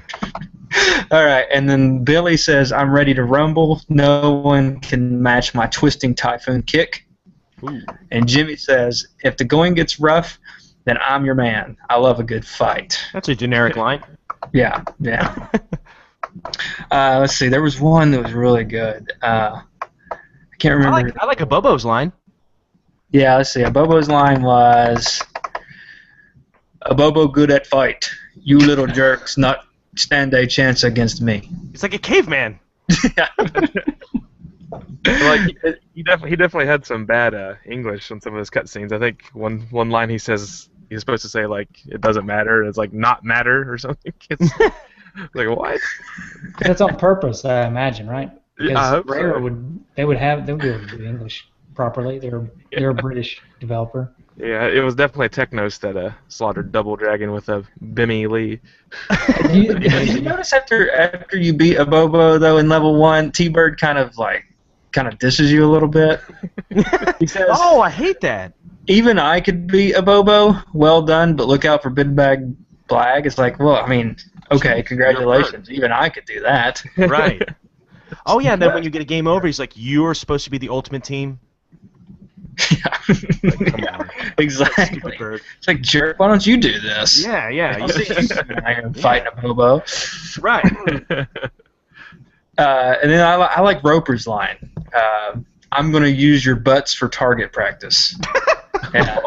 All right, and then Billy says, "I'm ready to rumble. No one can match my twisting typhoon kick." Ooh. And Jimmy says, "If the going gets rough, then I'm your man. I love a good fight." That's a generic line. Yeah. Let's see. There was one that was really good. I can't remember. I like a Bobo's line. Yeah, let's see. A Bobo's line was, "A Bobo good at fight. You little jerks not stand a chance against me." It's like a caveman. Like he definitely had some bad English on some of his cutscenes. I think one line he says he's supposed to say like it doesn't matter. It's like not matter or something. It's like what? That's on purpose, I imagine, right? Because I hope Rare so. they would be able to do English properly. They're a British developer. Yeah, it was definitely Technos that slaughtered Double Dragon with a Bimmy Lee. Did you notice after you beat a Bobo though in level 1, T-Bird kind of disses you a little bit? He says, Oh, I hate that. "Even I could beat a Bobo. Well done, but look out for Big Bag Blag." It's like, well, I mean, okay, congratulations. Even I could do that. Right. Oh, yeah, and then when you get a game over, he's like, "You're supposed to be the ultimate team." Yeah, exactly. Stupid bird. It's like, jerk, why don't you do this? Yeah. I'll see you fighting a Bobo. Right. And then I like Roper's line. "I'm going to use your butts for target practice." Yeah.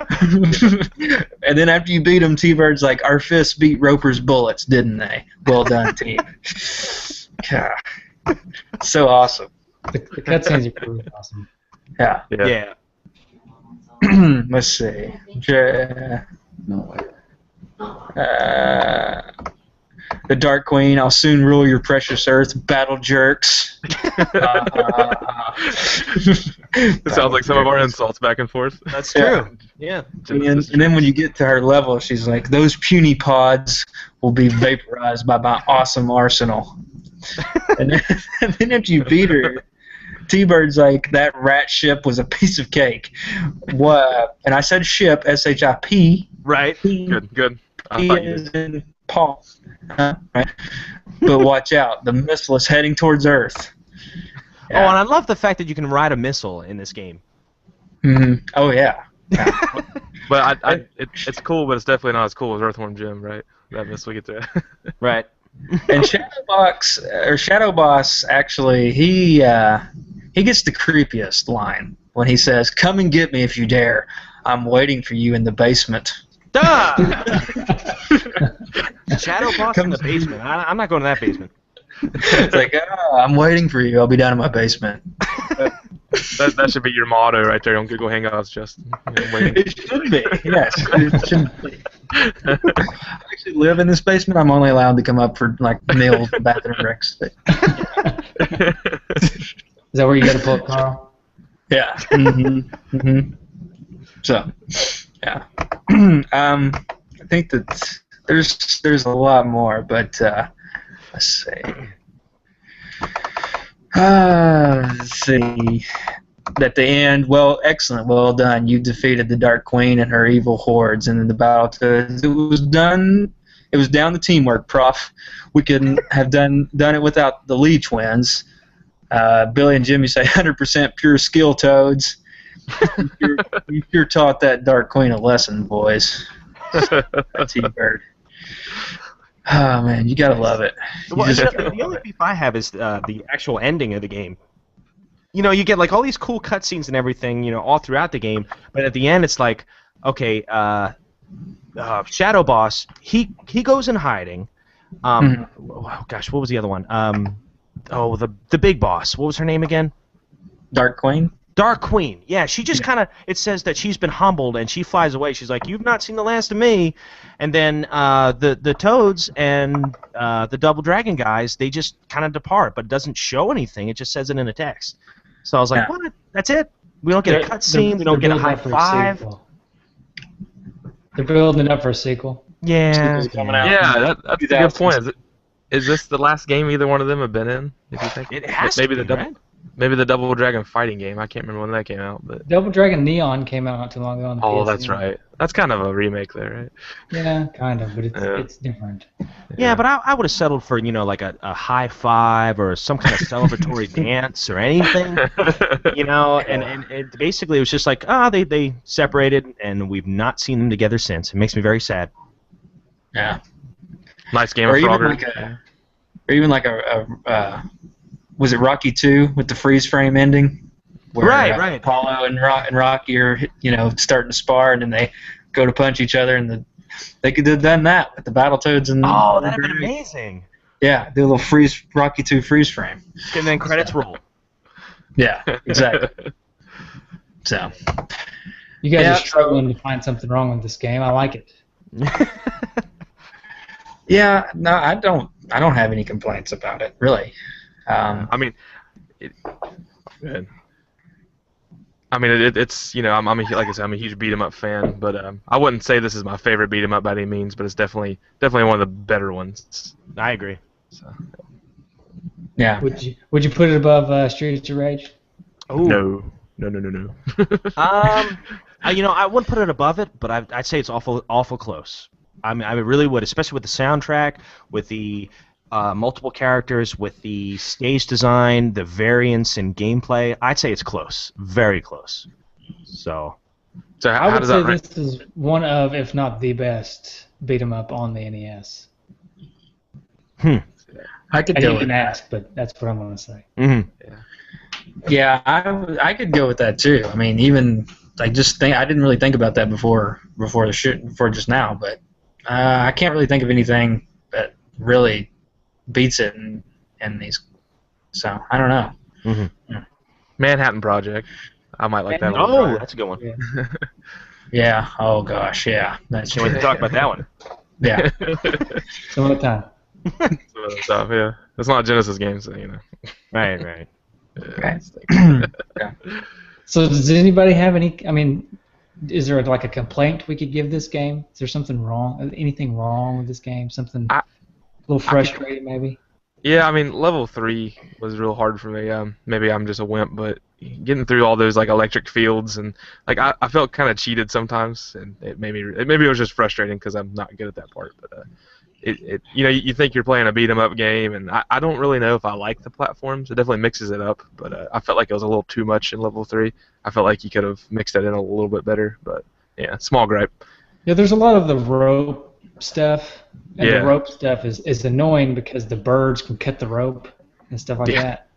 And then after you beat him, T-Bird's like, "Our fists beat Roper's bullets, didn't they? Well done, team." God. So awesome. The cutscenes are pretty awesome. Yeah. Yeah. Let's see. No way. The Dark Queen, "I'll soon rule your precious earth, battle jerks." It sounds like some of our insults back and forth. That's true. Yeah. And then when you get to her level, she's like, "Those puny pods will be vaporized by my awesome arsenal." and then after you beat her, T-Bird's like, "That rat ship was a piece of cake." What? And I said ship, S-H-I-P. Right. Good. I He thought you is did. in Paul. Right? But watch out, the missile is heading towards Earth. Oh, and I love the fact that you can ride a missile in this game. Mm-hmm. Oh, yeah. But it's cool, but it's definitely not as cool as Earthworm Jim, right? That missile we get to. Right. And Shadow Boss, actually, he gets the creepiest line when he says, "Come and get me if you dare. I'm waiting for you in the basement." Duh! Shadow Boss in the basement. I'm not going to that basement. It's like, "I'm waiting for you. I'll be down in my basement." That should be your motto right there on Google Hangouts, Justin. It should be. Yes, it should be. I actually live in this basement. I'm only allowed to come up for meals, bathroom breaks. Is that where you got to pull up, Carl? Yeah. So, yeah. I think that there's a lot more, but let's see. Let's see. At the end, well, excellent, well done. You defeated the Dark Queen and her evil hordes, and then the Battletoads. It was done. It was down to teamwork, Prof. We couldn't have done it without the Lee twins. Billy and Jimmy say 100% pure skill, Toads. You sure taught that Dark Queen a lesson, boys. T-Bird. Oh man, you gotta love it. Well, the only beef I have is the actual ending of the game. You get all these cool cutscenes and everything, all throughout the game, but at the end it's like, okay, Shadow Boss, he goes in hiding. Oh gosh, what was the other one? The big boss. What was her name again? Dark Queen. Dark Queen. Yeah, she just kind of, it says that she's been humbled and she flies away. She's like, "You've not seen the last of me." And then the Toads and the Double Dragon guys, they just kind of depart, but it doesn't show anything. It just says it in a text. So I was like, what? That's it? We don't get a cutscene. We don't get a high five. They're building it up for a sequel. Yeah. Coming out. Yeah, that's a good point. Is this the last game either one of them have been in? If you think It has maybe to the be, double. right? Maybe the Double Dragon fighting game. I can't remember when that came out, but Double Dragon Neon came out not too long ago on the oh, PSN. that's right. That's kind of a remake there, right? Yeah, kind of, but Yeah. it's different. Yeah, but I would have settled for, like a high five or some kind of celebratory dance or anything, and it basically it was just like, they separated and we've not seen them together since. It makes me very sad. Yeah. Nice game Or of even Frogger. like was it Rocky 2 with the freeze frame ending? Where, Right. Apollo and Rocky are, starting to spar, and then they go to punch each other, and they could have done that with the Battletoads and. Oh, that'd have been amazing. Yeah, do a little Rocky 2 freeze frame. And then credits roll. Yeah, exactly. So. You guys Yeah. are struggling to find something wrong with this game. I like it. Yeah, no, I don't have any complaints about it, really. I mean, good. I mean, it's I'm like I said, I'm a huge beat 'em up fan, but I wouldn't say this is my favorite beat 'em up by any means, but it's definitely one of the better ones. I agree. So. Yeah. Would you put it above Streets of Rage? Ooh. No. I wouldn't put it above it, but I'd say it's awful close. I mean, I really would, especially with the soundtrack, with the multiple characters, with the stage design, the variance in gameplay. I'd say it's close, very close. So So how I would does say that rank? this is one of, if not the best, beat 'em up on the NES. I could And go you with can ask, but that's what I'm going to say. Yeah, I could go with that too. I mean, even I didn't really think about that before just now, but I can't really think of anything that really beats it in these. So I don't know. Manhattan Project. I might like that one. Oh, that's a good one. Yeah. Yeah. Oh gosh. Yeah. That's Can't wait true. to talk about that one. Yeah. Some other time. Some other stuff, yeah. It's not Genesis games, so, Right. Okay. So does anybody have any? I mean, is there like a complaint we could give this game? Is there something wrong? Anything wrong with this game? Something a little frustrating, maybe? Yeah, I mean, level 3 was real hard for me. Maybe I'm just a wimp, but getting through all those like electric fields and like I felt kind of cheated sometimes, and maybe it was just frustrating because I'm not good at that part. But you think you're playing a beat 'em up game, and I don't really know if I like the platforms. It definitely mixes it up, but I felt like it was a little too much in level 3. I felt like you could have mixed that in a little bit better, but yeah, small gripe. Yeah, there's a lot of the rope stuff, and Yeah. the rope stuff is annoying because the birds can cut the rope and stuff like that.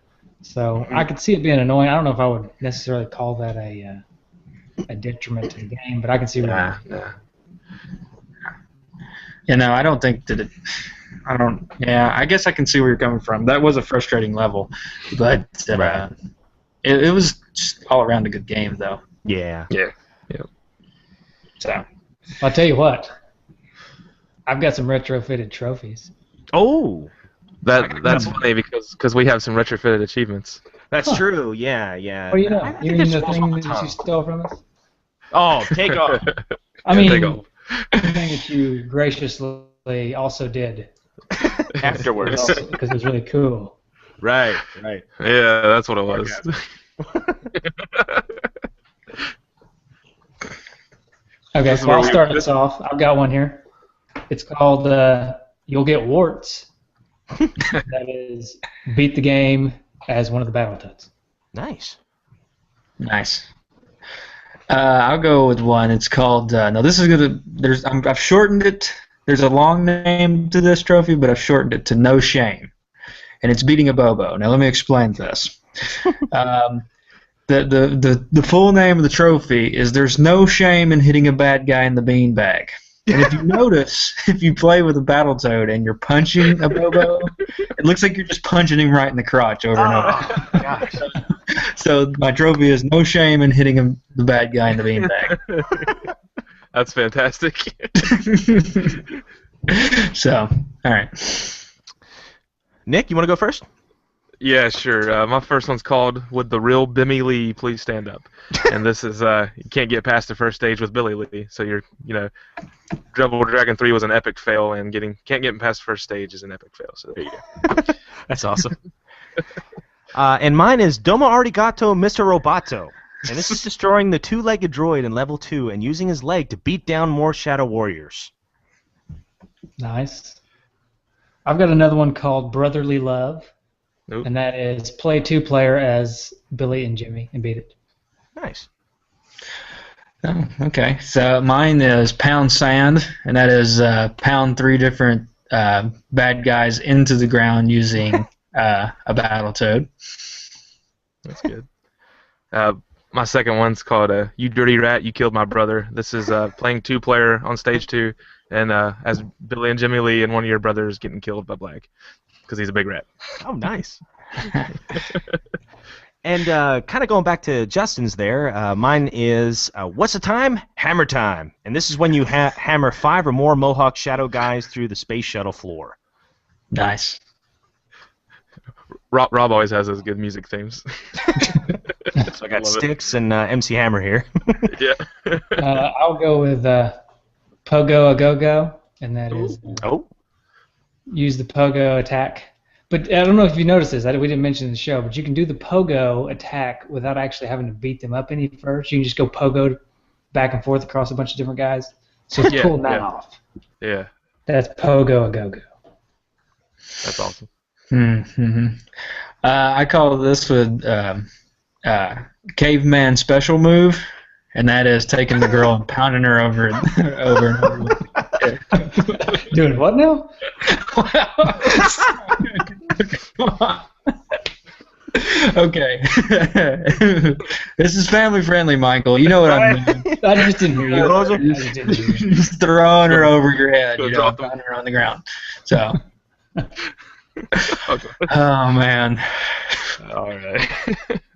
So I could see it being annoying. I don't know if I would necessarily call that a detriment to the game, but I can see why. Nah. I don't think that it. I don't. Yeah, I guess I can see where you're coming from. That was a frustrating level, but it was just all around a good game, though. Yeah. So. I'll tell you what. I've got some retrofitted trophies. Oh, That's funny because we have some retrofitted achievements. that's true. Yeah. What do you know? I You think mean there's the balls on thing the that you tongue. stole from us? Oh, take off. I mean, Take off. the thing that you graciously also did Afterwards. because it was really cool. Right. Yeah, that's what it was. Okay, This is so where I'll we- start this- this off. I've got one here. It's called You'll Get Warts. That is, beat the game as one of the Battletoads. Nice. Nice. I'll go with one. It's called. No, this is gonna. I've shortened it. There's a long name to this trophy, but I've shortened it to No Shame, and it's beating a Bobo. Now let me explain this. The full name of the trophy is "There's no shame in hitting a bad guy in the beanbag." And if you notice, if you play with a Battletoad and you're punching a Bobo, it looks like you're just punching him right in the crotch over and over. Gosh. So my trophy is no shame in hitting the bad guy in the beanbag. That's fantastic. So, all right. Nick, you want to go first? Yeah, sure. My first one's called "Would the Real Bimmy Lee Please Stand Up?" And this is you can't get past the first stage with Billy Lee, so Double Dragon 3 was an epic fail, and can't get past the first stage is an epic fail. So there you go. That's awesome. And mine is Domo Arigato, Mr. Roboto. And this is destroying the two-legged droid in level 2 and using his leg to beat down more Shadow Warriors. Nice. I've got another one called Brotherly Love, Nope. and that is play 2-player as Billy and Jimmy and beat it. Nice. Oh, okay. So mine is Pound Sand, and that is pound 3 different bad guys into the ground using a Battletoad. That's good. My second one's called You Dirty Rat, You Killed My Brother. This is playing 2-player on stage 2, and as Billy and Jimmy Lee and one of your brothers getting killed by Black because he's a big rat. Oh, nice. And kind of going back to Justin's there, mine is What's the Time? Hammer Time. And this is when you hammer 5 or more Mohawk Shadow guys through the space shuttle floor. Nice. Rob always has those good music themes. So I got Styx and MC Hammer here. Yeah. I'll go with Pogo a Go-Go, and that is use the Pogo attack. But I don't know if you noticed this. We didn't mention in the show, but you can do the Pogo attack without actually having to beat them up any first. You can just go Pogo back and forth across a bunch of different guys. So it's pulling that off. Yeah. That's Pogo a Go-Go. That's awesome. Mm-hmm. I call this with caveman special move, and that is taking the girl and pounding her over and over. Doing what now? Okay. This is family friendly, Michael. You know what I mean. I just didn't hear you. Just throwing her over your head, pounding her on the ground. So. Okay. Oh man. All right.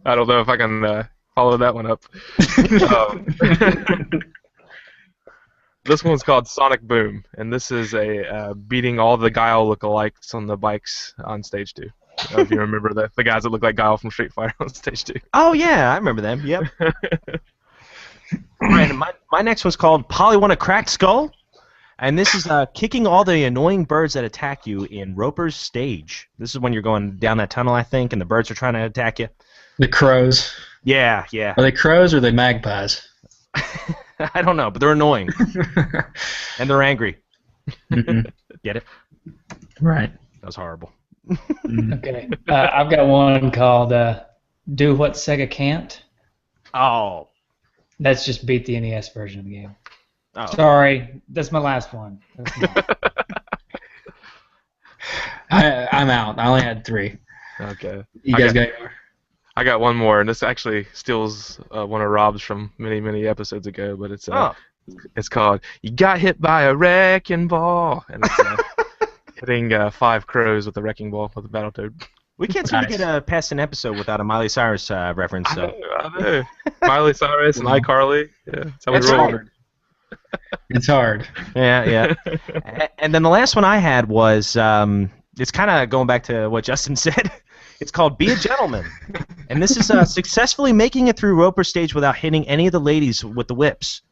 I don't know if I can follow that one up. This one's called Sonic Boom, and this is a beating all the Guile lookalikes on the bikes on stage 2. I don't know if you remember the guys that look like Guile from Street Fighter on stage 2. Oh, yeah, I remember them. Yep. All right, my next one's called Polly Want a Cracked Skull. And this is kicking all the annoying birds that attack you in Roper's stage. This is when you're going down that tunnel, I think, and the birds are trying to attack you. The crows. Yeah, yeah. Are they crows or are they magpies? I don't know, but they're annoying. And they're angry. Mm-hmm. Get it? Right. That was horrible. Okay. I've got one called Do What Sega Can't. Oh. That's just beat the NES version of the game. Oh. Sorry, that's my last one. I'm out. I only had 3. Okay. You guys got any more? I got one more, and this actually steals one of Rob's from many episodes ago, but it's called You Got Hit by a Wrecking Ball, and it's hitting 5 crows with a wrecking ball with a Battletoad. We can't seem to get past an episode without a Miley Cyrus reference. So. I know. Miley Cyrus and iCarly. Yeah, that's how we roll. It's hard. Yeah. And then the last one I had was, it's kind of going back to what Justin said. It's called Be a Gentleman. And this is successfully making it through Roper stage without hitting any of the ladies with the whips.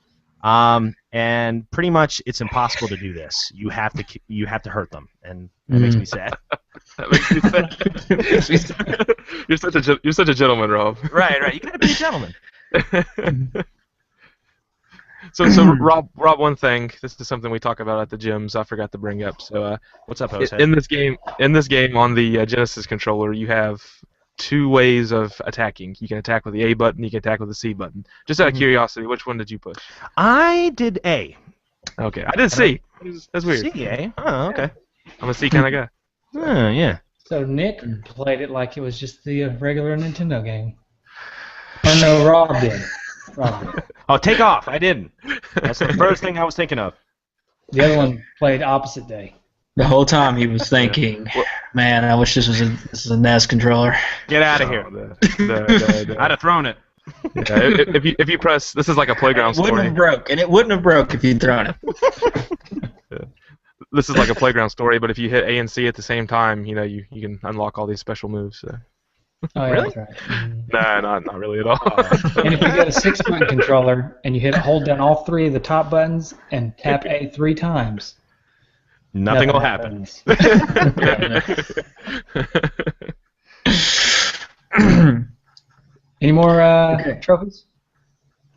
And pretty much it's impossible to do this. You have to hurt them, and that makes me sad. That makes me sad. You're such a gentleman, Rob. Right. You gotta be a gentleman. So Rob, one thing. This is something we talk about at the gyms. I forgot to bring up. So what's up, Jose? In this game on the Genesis controller, you have 2 ways of attacking. You can attack with the A button. You can attack with the C button. Just out of curiosity, which one did you push? I did A. Okay, I did C. That's weird. C, A. Oh, okay. I'm a C kind of guy. Oh, yeah. So Nick played it like it was just the regular Nintendo game. Oh no, Rob did. Oh, Take Off. I didn't. That's the first thing I was thinking of. The other one played opposite day. The whole time he was thinking, man, I wish this was a NES controller. Get out of here. I'd have thrown it. Yeah, if you press, this is like a playground story. It wouldn't have broke if you'd thrown it. Yeah. This is like a playground story, but if you hit A and C at the same time, you can unlock all these special moves. So. Oh, yeah, really? that's right. Nah, not really at all. And if you get a 6-button controller and you hold down all 3 of the top buttons and tap A 3 times, nothing will happen. Any more trophies?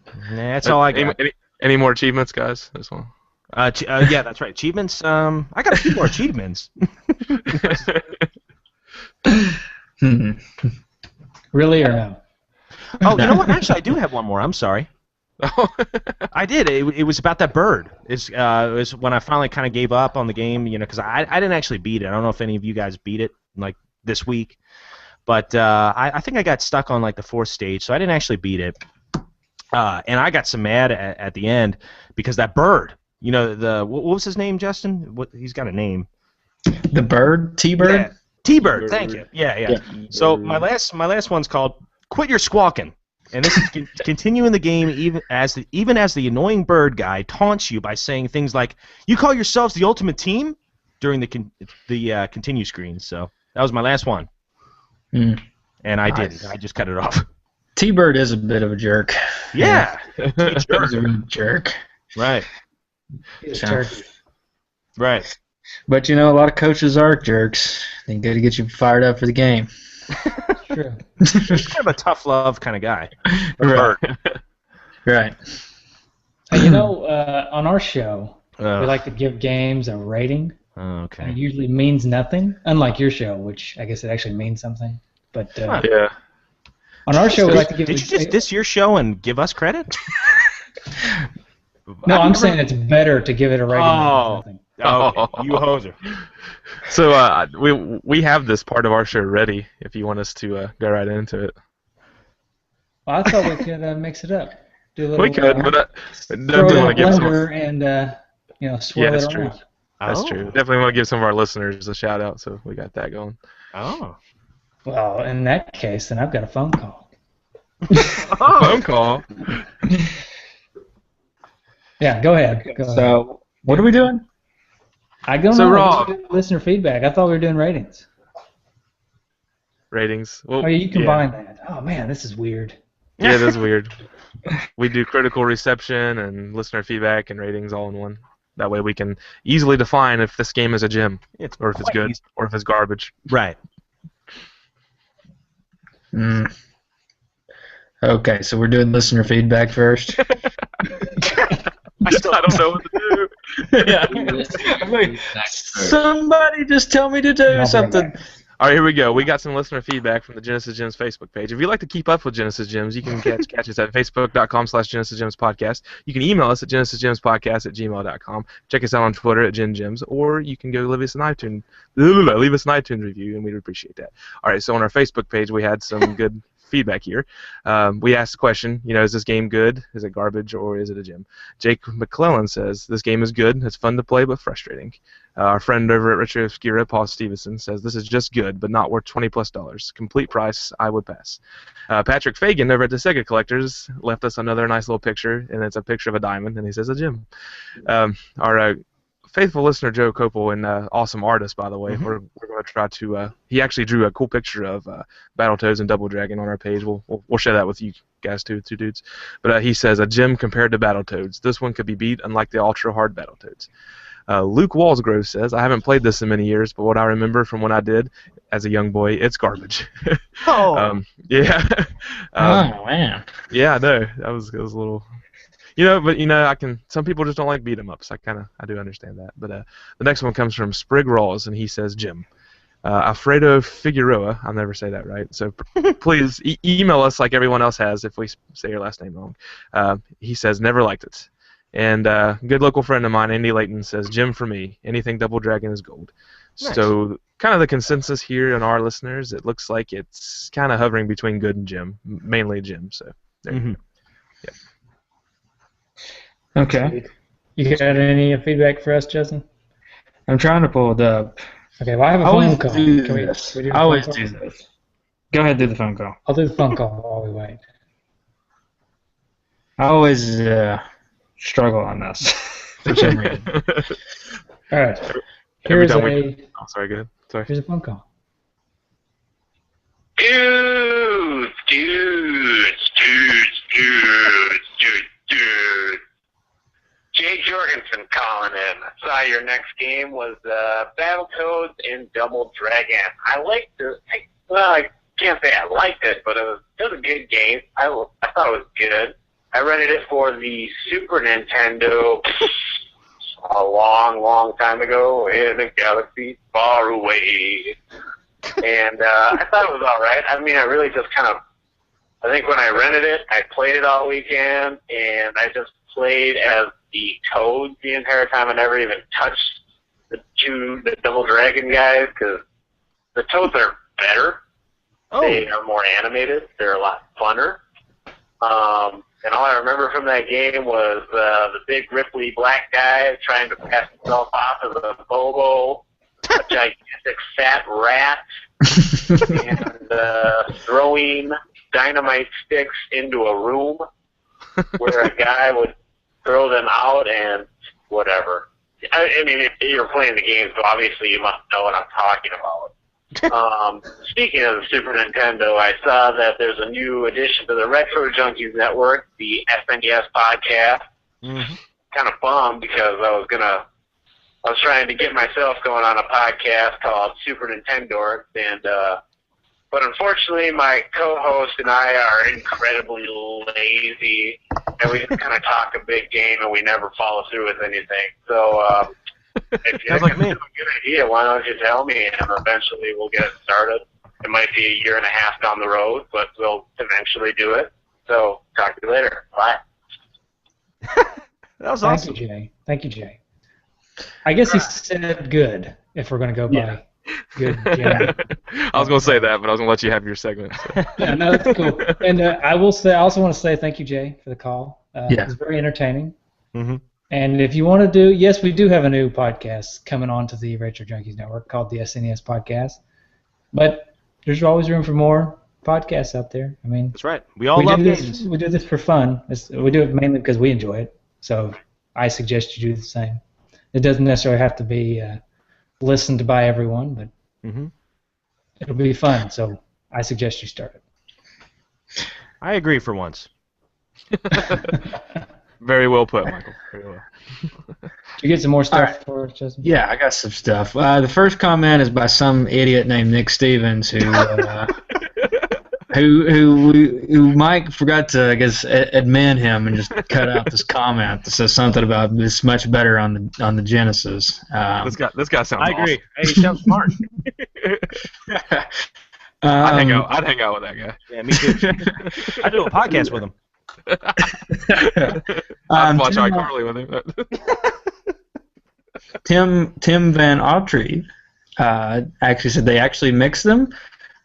Nah, that's all I got. Any more achievements, guys? This one. Yeah, that's right. Achievements. I got a few more achievements. Really or no? Oh, you know what? Actually, I do have one more. I'm sorry. I did. It was about that bird. It was when I finally kind of gave up on the game, because I didn't actually beat it. I don't know if any of you guys beat it like this week, but I think I got stuck on like the 4th stage, so I didn't actually beat it. And I got so mad at the end because that bird. What was his name, Justin? He's got a name. The bird, T-bird. Yeah. T-bird. Thank you. Yeah. So my last one's called "Quit Your Squawking." And this is continuing the game even as the annoying bird guy taunts you by saying things like, "You call yourselves the ultimate team?" during the continue screen. So that was my last one. And I didn't. I just cut it off. T-bird is a bit of a jerk. Yeah. He's a real jerk. Right. Right. But a lot of coaches are jerks. They got to get you fired up for the game. True. He's kind of a tough love kind of guy. Right. Right. Hey, on our show, we like to give games a rating. Okay. And it usually means nothing, unlike your show, which I guess it actually means something. But yeah. On our show, we like to give. Did you just diss your show and give us credit? No, I'm saying it's better to give it a rating than nothing. Okay. You hoser. So we have this part of our show ready. If you want us to go right into it. Well, I thought we could mix it up. Do a little, we could, but throw it in a blender and swirl it true. around. That's true. Definitely want to give some of our listeners a shout out, so we got that going. Oh. Well, in that case, then I've got a phone call. Phone call? Yeah, go ahead. So, what are we doing? I don't So know. Rob, We're doing listener feedback. I thought we were doing ratings. Ratings. Well, Oh, yeah, you combine that. Oh, man, this is weird. Yeah, it is weird. We do critical reception and listener feedback and ratings all in one. That way we can easily define if this game is a gem, or if it's good, or if it's garbage. Right. Okay, so we're doing listener feedback first. I don't know what to do. Somebody just tell me to do something. All right, here we go. We got some listener feedback from the Genesis Gems Facebook page. If you'd like to keep up with Genesis Gems, you can catch us at facebook.com/GenesisGemsPodcast. You can email us at genesisgemspodcast@gmail.com. Check us out on Twitter at GenGems, or you can go leave us an iTunes review, and we'd appreciate that. All right, so on our Facebook page, we had some good feedback here. We asked the question, is this game good? Is it garbage, or is it a gem? Jake McClellan says, this game is good. It's fun to play, but frustrating. Our friend over at Retro Obscura, Paul Stevenson, says, this is just good, but not worth $20+. Complete price, I would pass. Patrick Fagan over at the Sega Collectors left us another nice little picture, and it's a picture of a diamond, and he says a gem. Our faithful listener Joe Copel, and awesome artist, by the way. We're going to try to. He actually drew a cool picture of Battletoads and Double Dragon on our page. We'll share that with you guys too, two dudes. But he says a gem compared to Battletoads. This one could be beat, unlike the ultra hard Battletoads. Luke Walsgrove says, I haven't played this in many years, but what I remember from when I did as a young boy, it's garbage. Yeah. Oh man. Yeah, I know. It was a little. But some people just don't like beat 'em ups. I do understand that. But the next one comes from Sprig Rawls, and he says Jim. Alfredo Figueroa, I'll never say that right, so please email us like everyone else has if we say your last name wrong. He says never liked it. And a good local friend of mine, Andy Layton, says Jim for me. Anything Double Dragon is gold. Nice. So kind of the consensus here in our listeners, it looks like it's kind of hovering between good and Jim, mainly Jim. So there you go. Yeah. Okay. You got any feedback for us, Justin? I'm trying to pull it up. Okay, well, I have a phone call. I always do this. Go ahead, do the phone call. I'll do the phone call while we wait. I always struggle on this for some reason. All right. Every time oh, sorry, go ahead. Sorry. Here's a phone call. Dudes. Jay Jorgensen calling in. I saw your next game was Battletoads and Double Dragon. I can't say I liked it, but it was a good game. I thought it was good. I rented it for the Super Nintendo a long, long time ago in a galaxy far away. And I thought it was all right. I mean, I really just I think when I rented it, I played it all weekend, and I just played as the Toads the entire time. I never even touched the Double Dragon guys, because the Toads are better. Oh. They are more animated. They're a lot funner. And all I remember from that game was the big Ripley black guy trying to pass himself off as a Bobo, a gigantic fat rat, and throwing dynamite sticks into a room where a guy would throw them out and whatever. I mean, if you're playing the game, so obviously you must know what I'm talking about. Speaking of the Super Nintendo, I saw that there's a new addition to the Retro Junkies Network, the SNES Podcast. Mm-hmm. Kind of bummed because I was trying to get myself going on a podcast called Super Nintendo, and but unfortunately my co-host and I are incredibly lazy, and we just kind of talk a big game and we never follow through with anything. So if you Sounds think like it's me. a good idea, why don't you tell me, and eventually we'll get it started. It might be a year and a half down the road, but we'll eventually do it. So talk to you later. Bye. That was awesome. Thank you, Jay. I guess he said good, if we're going to go by good Jay. I was going to say that, but I was going to let you have your segment. So. Yeah, no, that's cool. And I also want to say thank you, Jay, for the call. It was very entertaining. Mm-hmm. And if you want to do, yes, we do have a new podcast coming on to the Retro Junkies Network called the SNES Podcast. But there's always room for more podcasts out there. I mean, That's right. We all love do games. this. We do this for fun. We do it mainly because we enjoy it. So I suggest you do the same. It doesn't necessarily have to be listened by everyone, but it'll be fun. So I suggest you start it. I agree for once. Very well put, Michael. Very well. Did you get some more stuff All right. for us, Justin? Yeah, I got some stuff. The first comment is by some idiot named Nick Stevens who who Mike forgot to, I guess, admin him and just cut out this comment that says something about this much better on the Genesis. This guy sounds I agree. awesome. Hey, he sounds smart. I'd hang out with that guy. Yeah, me too. I do a podcast with him. I'd watch iCarly with him. Tim Van Autry actually said they actually mix them.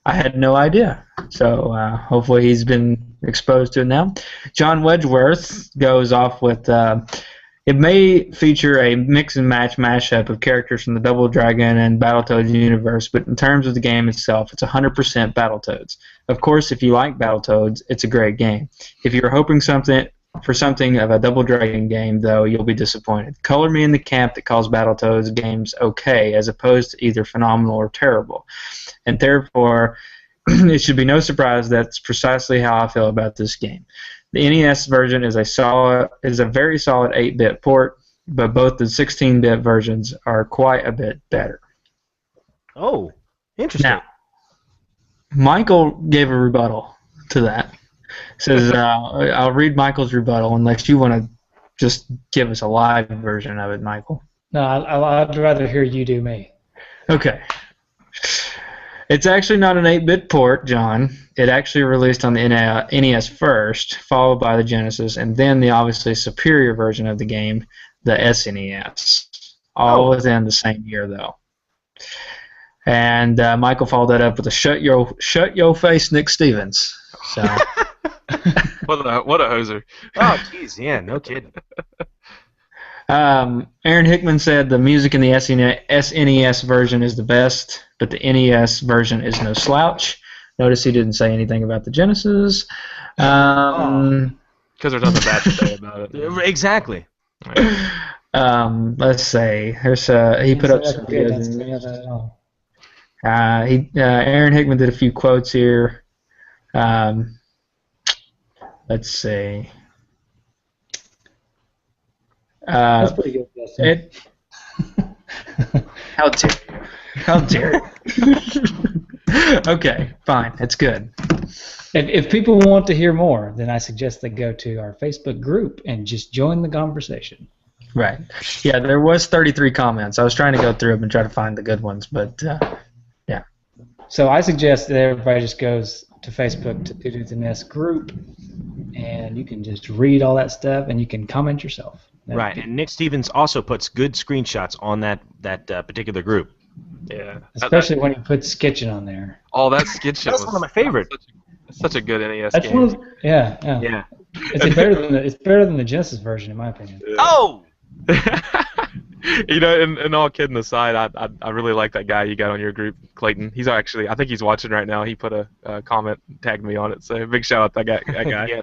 I had no idea. So hopefully he's been exposed to it now. John Wedgeworth goes off with, it may feature a mix and match mashup of characters from the Double Dragon and Battletoads universe, but in terms of the game itself, it's 100% Battletoads. Of course, if you like Battletoads, it's a great game. If you're hoping for something of a Double Dragon game, though, you'll be disappointed. Color me in the camp that calls Battletoads games okay, as opposed to either phenomenal or terrible. And therefore, it should be no surprise that's precisely how I feel about this game. The NES version is a very solid 8-bit port, but both the 16-bit versions are quite a bit better. Oh, interesting. Now, Michael gave a rebuttal to that. Says, I'll read Michael's rebuttal unless you want to just give us a live version of it, Michael. No, I'd rather hear you do me. Okay. It's actually not an 8-bit port, John. It actually released on the NES first, followed by the Genesis, and then the obviously superior version of the game, the SNES. All within the same year, though. And Michael followed that up with a shut your face, Nick Stevens. So. What a hoser. Oh, jeez, yeah, no kidding. Aaron Hickman said the music in the SNES version is the best, but the NES version is no slouch. Notice he didn't say anything about the Genesis. Because there's nothing bad to say about it. Exactly. Let's see. He put up some videos. Aaron Hickman did a few quotes here. Let's see. That's pretty good, Justin. How dare you? How dare you? Okay, fine. It's good. If people want to hear more, then I suggest they go to our Facebook group and just join the conversation. Right. Yeah, there was 33 comments. I was trying to go through them and try to find the good ones, but yeah. So I suggest that everybody just goes to Facebook to Two Dudes and Ness group, and you can just read all that stuff and you can comment yourself. Right, and Nick Stevens also puts good screenshots on that particular group. Yeah. Especially when he puts Skitchin on there. Oh, that skit show. That's one of my favorite. Such a good NES That's game. one of, yeah. Yeah. It's better than the Genesis version, in my opinion. Oh! You know, and all kidding aside, I really like that guy you got on your group, Clayton. He's actually, I think he's watching right now. He put a comment, tagged me on it. So big shout out to that guy. Yeah.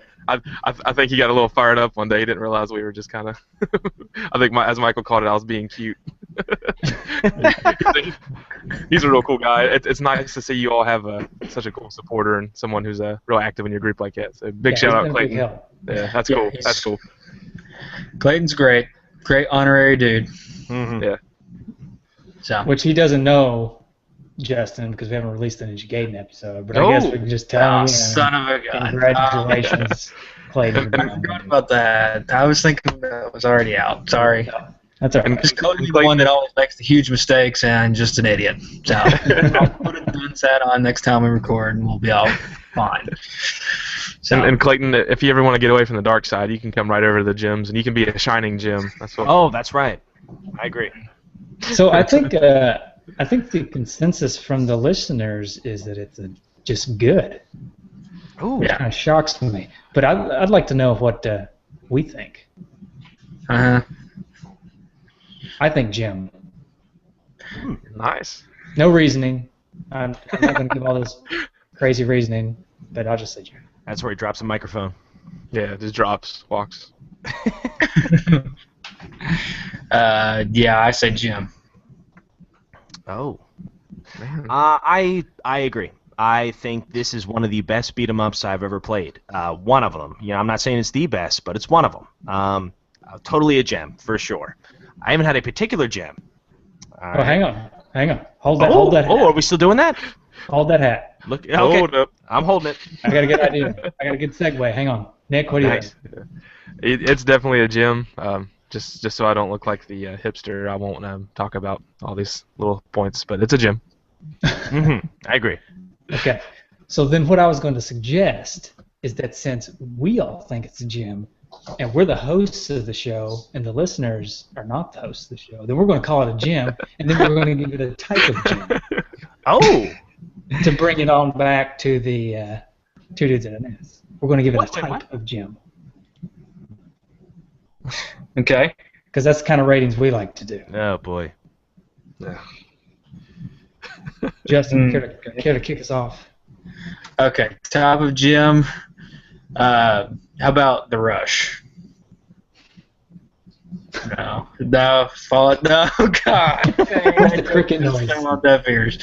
I think he got a little fired up one day. He didn't realize we were just kind of. I think as Michael called it, I was being cute. He's a real cool guy. It's nice to see you all have such a cool supporter and someone who's real active in your group like that. So big shout out, Clayton. Yeah, that's cool. That's cool. Clayton's great. Great honorary dude. Mm-hmm. Yeah. So. Which he doesn't know, Justin, because we haven't released an Gaiden episode. But I guess we can just tell him. Son of a gun. Congratulations, Clayton. I forgot about that. I was thinking that was already out. Sorry. That's all right. Because Cody's the one that always makes the huge mistakes and just an idiot. So I'll put a done set on next time we record, and we'll be all fine. So. And Clayton, if you ever want to get away from the dark side, you can come right over to the gyms, and you can be a shining gym. That's what. Oh, that's right. I agree. So I think the consensus from the listeners is that it's just good. Oh, It kind of shocks me, but I'd like to know what we think. I think Jim. Nice. No reasoning. I'm not going to give all this crazy reasoning, but I'll just say Jim. That's where he drops a microphone. Yeah, just drops, walks. Yeah, I say Jim. Oh. Man. I agree. I think this is one of the best beat 'em ups I've ever played. One of them. You know, I'm not saying it's the best, but it's one of them. Totally a gem for sure. I haven't had a particular gem. Hang on. Hold that hat. Oh, are we still doing that? Hold that hat. Look, okay. Hold up. I'm holding it. I got a good idea. I got a good segue. Hang on. Nick, what do you think? It's definitely a gym. Just so I don't look like the hipster, I won't talk about all these little points, but it's a gym. Mm-hmm. I agree. Okay. So then what I was going to suggest is that since we all think it's a gym, and we're the hosts of the show, and the listeners are not the hosts of the show, then we're going to call it a gym, and then we're going to give it a type of gym. Oh! To bring it on back to the Two Dudes and a Ness. We're going to give it a type of gym. Okay. Because that's the kind of ratings we like to do. Oh, boy. Justin, care to kick us off? Okay, type of gym. How about the Rush? No, fall it. No, God. What's the cricket noise? I want that ears.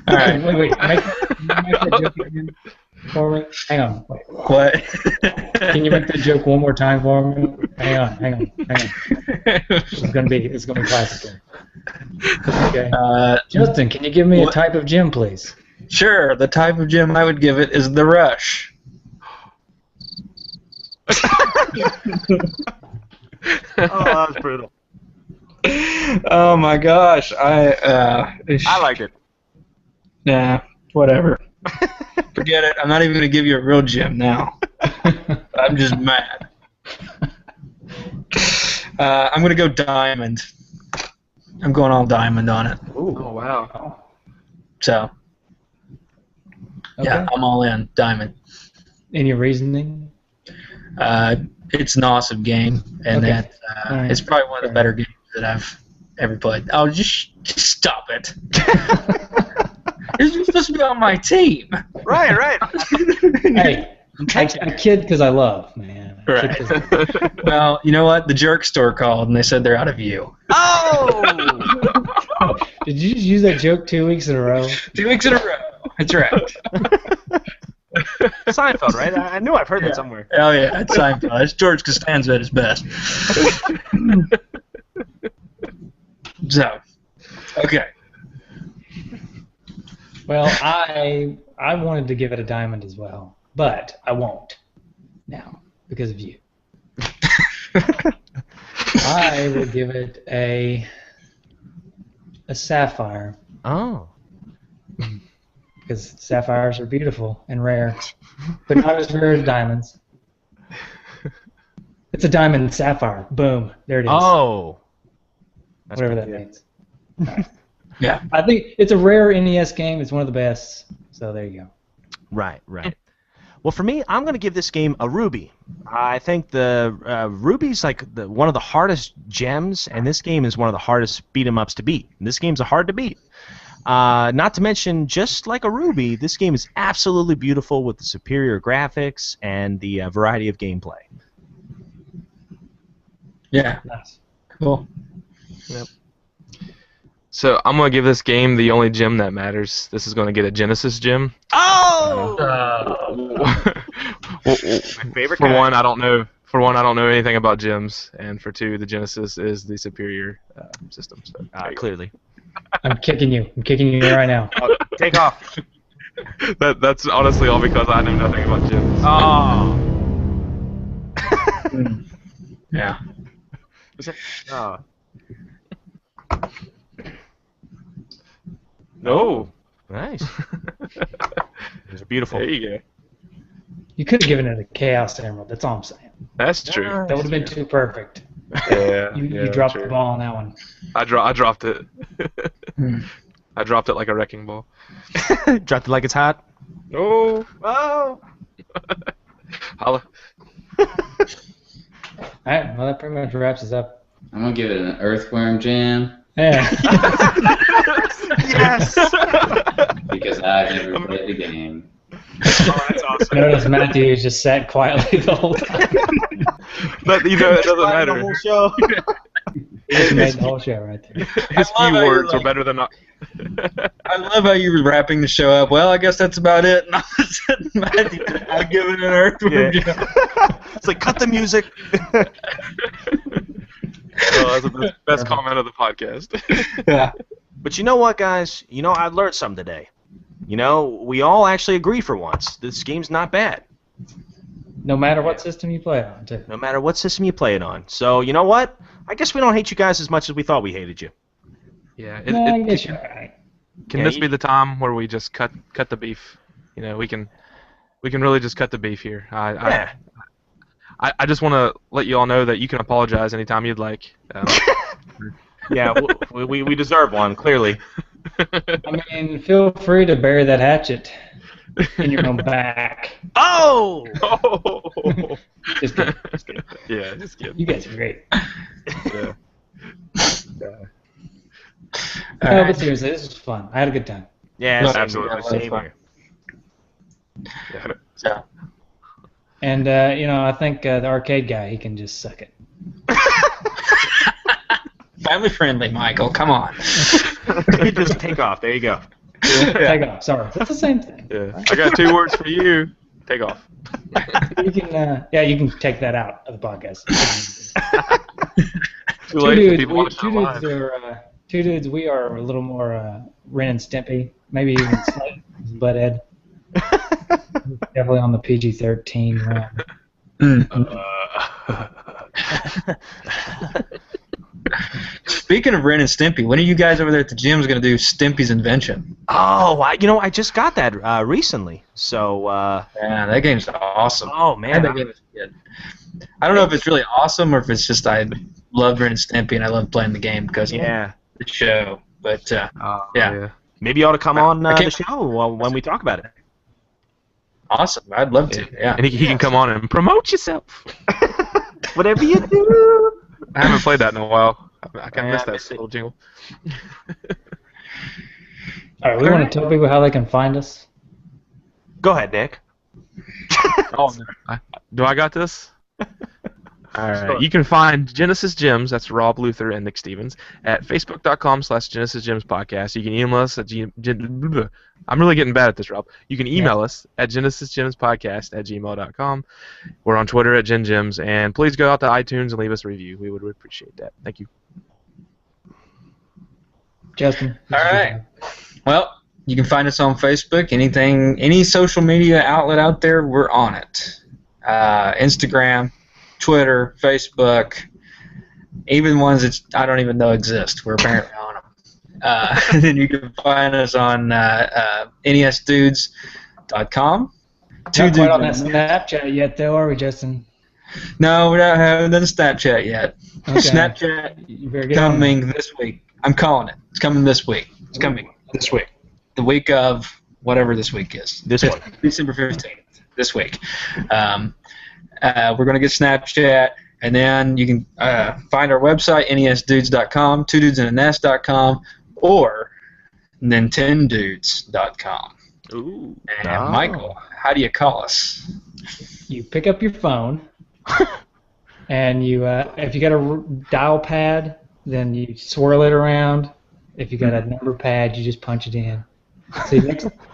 All right. Wait. Make that joke again for me. Hang on. Wait. What? Can you make that joke one more time for me? Hang on. It's gonna be classic. Okay. Justin, can you give me a type of gym, please? Sure. The type of gym I would give it is the Rush. Oh, that was brutal. Oh my gosh, I liked it. Nah, whatever. Forget it. I'm not even gonna give you a real gym now. I'm just mad. I'm gonna go diamond. I'm going all diamond on it. Ooh. Oh wow. So, yeah, I'm all in diamond. Any reasoning? It's an awesome game, and it's probably one of the better games that I've ever played. Oh, just stop it! You're supposed to be on my team. Right. Hey, I kid because I love, man. Right. Well, you know what? The Jerk Store called, and they said they're out of you. Oh! Did you just use that joke 2 weeks in a row? 2 weeks in a row. That's right. Seinfeld, right? I knew I've heard that somewhere. Oh yeah, it's Seinfeld. It's George Costanza at his best. So, okay. Well, I wanted to give it a diamond as well, but I won't now because of you. I will give it a sapphire. Oh. Because sapphires are beautiful and rare, but not as rare as diamonds. It's a diamond sapphire. Boom. There it is. Oh. That's Whatever that pretty means. All right. Yeah. I think it's a rare NES game. It's one of the best. So there you go. Right. Well, for me, I'm going to give this game a ruby. I think the ruby's like one of the hardest gems, and this game is one of the hardest beat 'em ups to beat. And this game's hard to beat. Not to mention, just like a ruby, this game is absolutely beautiful with the superior graphics and the variety of gameplay. Yeah. Nice. Cool. Yep. So I'm gonna give this game the only gem that matters. This is gonna get a Genesis gem. Oh! Well, My favorite for kind. one, I don't know. For one, I don't know anything about gems, and for two, the Genesis is the superior system. So there you go. Clearly. I'm kicking you. I'm kicking you right now. Oh, take off. That's honestly all because I know nothing about gems. Oh. Yeah. Oh. No. Nice. These are beautiful. There you go. You could have given it a Chaos Emerald. That's all I'm saying. That's true. That would have been too perfect. Yeah. You dropped true. the ball on that one. I dropped it. Hmm. I dropped it like a wrecking ball. Dropped it like it's hot. Oh. Oh. Holla. All right. Well, that pretty much wraps us up. I'm gonna give it an earthworm jam Yeah. Yes. because I've never played the game. Oh, that's awesome. Notice Matthew just sat quietly the whole time. But it doesn't The matter. whole show. He just made the whole show right there. His I love few how words you're are better than. I love how you were wrapping the show up. Well, I guess that's about it. And all of a sudden, Matthew, I'll give it an earthworm jam. It's like, cut the music. Oh, that's the best comment of the podcast. Yeah. But you know what, guys? You know, I learned something today. You know, we all actually agree for once. This game's not bad, No matter what system you play on, too. no matter what system you play it on. So, you know what? I guess we don't hate you guys as much as we thought we hated you. Yeah. I guess you're right. Can Yeah, this be the time where we just cut the beef? You know, we can really just cut the beef here. Yeah. I just want to let you all know that you can apologize anytime you'd like. Yeah, we deserve one, clearly. I mean, feel free to bury that hatchet in your own back. Oh! Oh. Just kidding. Just kidding. Yeah, just kidding. You guys are great. Yeah. No, but seriously, this was fun. I had a good time. Yeah, same Absolutely. here, same here. Yeah. So, And, I think the arcade guy, he can just suck it. family friendly, Michael. Come on. You just take off. There you go. Take off. Sorry. That's the same thing. Yeah. I got 2 words for you. Take off. You can, you can take that out of the podcast. Too late for people watching Two dudes, we are a little more Ren and Stimpy, maybe even slightly Butthead. Definitely on the PG-13 realm. Speaking of Ren and Stimpy, when are you guys over there at the gym going to do Stimpy's Invention? Oh, I just got that recently. So, Yeah, that game's awesome. oh I man, had that game as a kid. I don't know if it's really awesome or if it's just I love Ren and Stimpy and I love playing the game because of yeah. the show. But Oh, Yeah. Maybe you ought to come on I the can't- show when we talk about it. awesome. I'd love to. Yeah. And he can come on and promote yourself. Whatever you do. I haven't played that in a while. I kind Yeah, of I missed that miss it. little jingle. All right, we want to tell people how they can find us. Go ahead, Nick. Oh, do I got this? All right. You can find Genesis Gems, that's Rob Luther and Nick Stevens, at facebook.com/Genesis Gems Podcast. You can email us at I'm really getting bad at this, Rob. You can email us at genesisgemspodcast@gmail.com. We're on Twitter at GenGems, and please go out to iTunes and leave us a review. We would really appreciate that. Thank you. Justin. All right. Well, You can find us on Facebook. Any social media outlet out there, we're on it. Instagram, Twitter, Facebook, even ones that I don't even know exist. We're apparently on them. And then you can find us on nesdudes.com. Not quite on that Snapchat yet, though, are we, Justin? No, we haven't done Snapchat yet. Okay. Snapchat coming this week. I'm calling it. It's coming this week. It's coming this week. The week of whatever this week is. This one. December 15th. This week. We're going to get Snapchat, and then you can find our website, nesdudes.com, twodudesandannest.com, or nintendudes.com. Ooh. And Michael, how do you call us? You pick up your phone, and you if you got a dial pad, then you swirl it around. If you got a number pad, you just punch it in. See,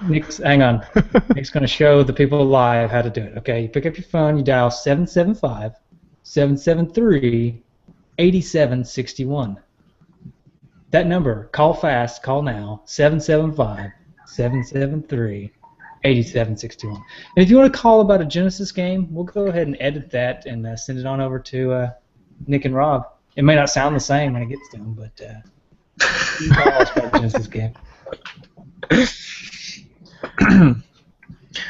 Nick's hang on. Nick's going to show the people live how to do it. Okay, you pick up your phone, you dial 775-773-8761. That number, call fast, call now, 775-773-8761. And if you want to call about a Genesis game, we'll go ahead and edit that and send it on over to Nick and Rob. It may not sound the same when it gets to them, but you can call us about a Genesis game.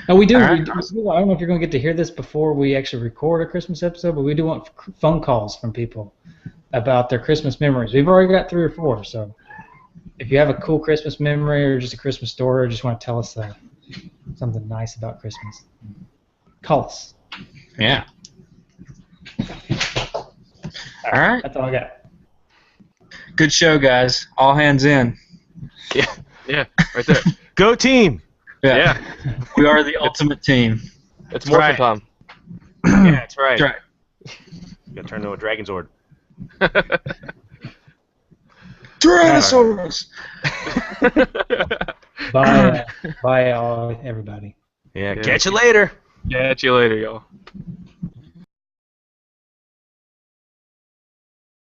We do. Right. I don't know if you're going to get to hear this before we actually record a Christmas episode, but we do want phone calls from people about their Christmas memories. We've already got 3 or 4, so if you have a cool Christmas memory or just a Christmas story or just want to tell us something nice about Christmas, call us. Yeah. All right. That's all I got. Good show, guys. All hands in. Yeah, right there. Go team! Yeah. We are the ultimate team. It's morphin' time. Yeah, that's right. That's right. You gotta turn into a Dragon Zord. Tyrannosaurus! Bye, everybody. Yeah, catch you later. Catch you later, y'all.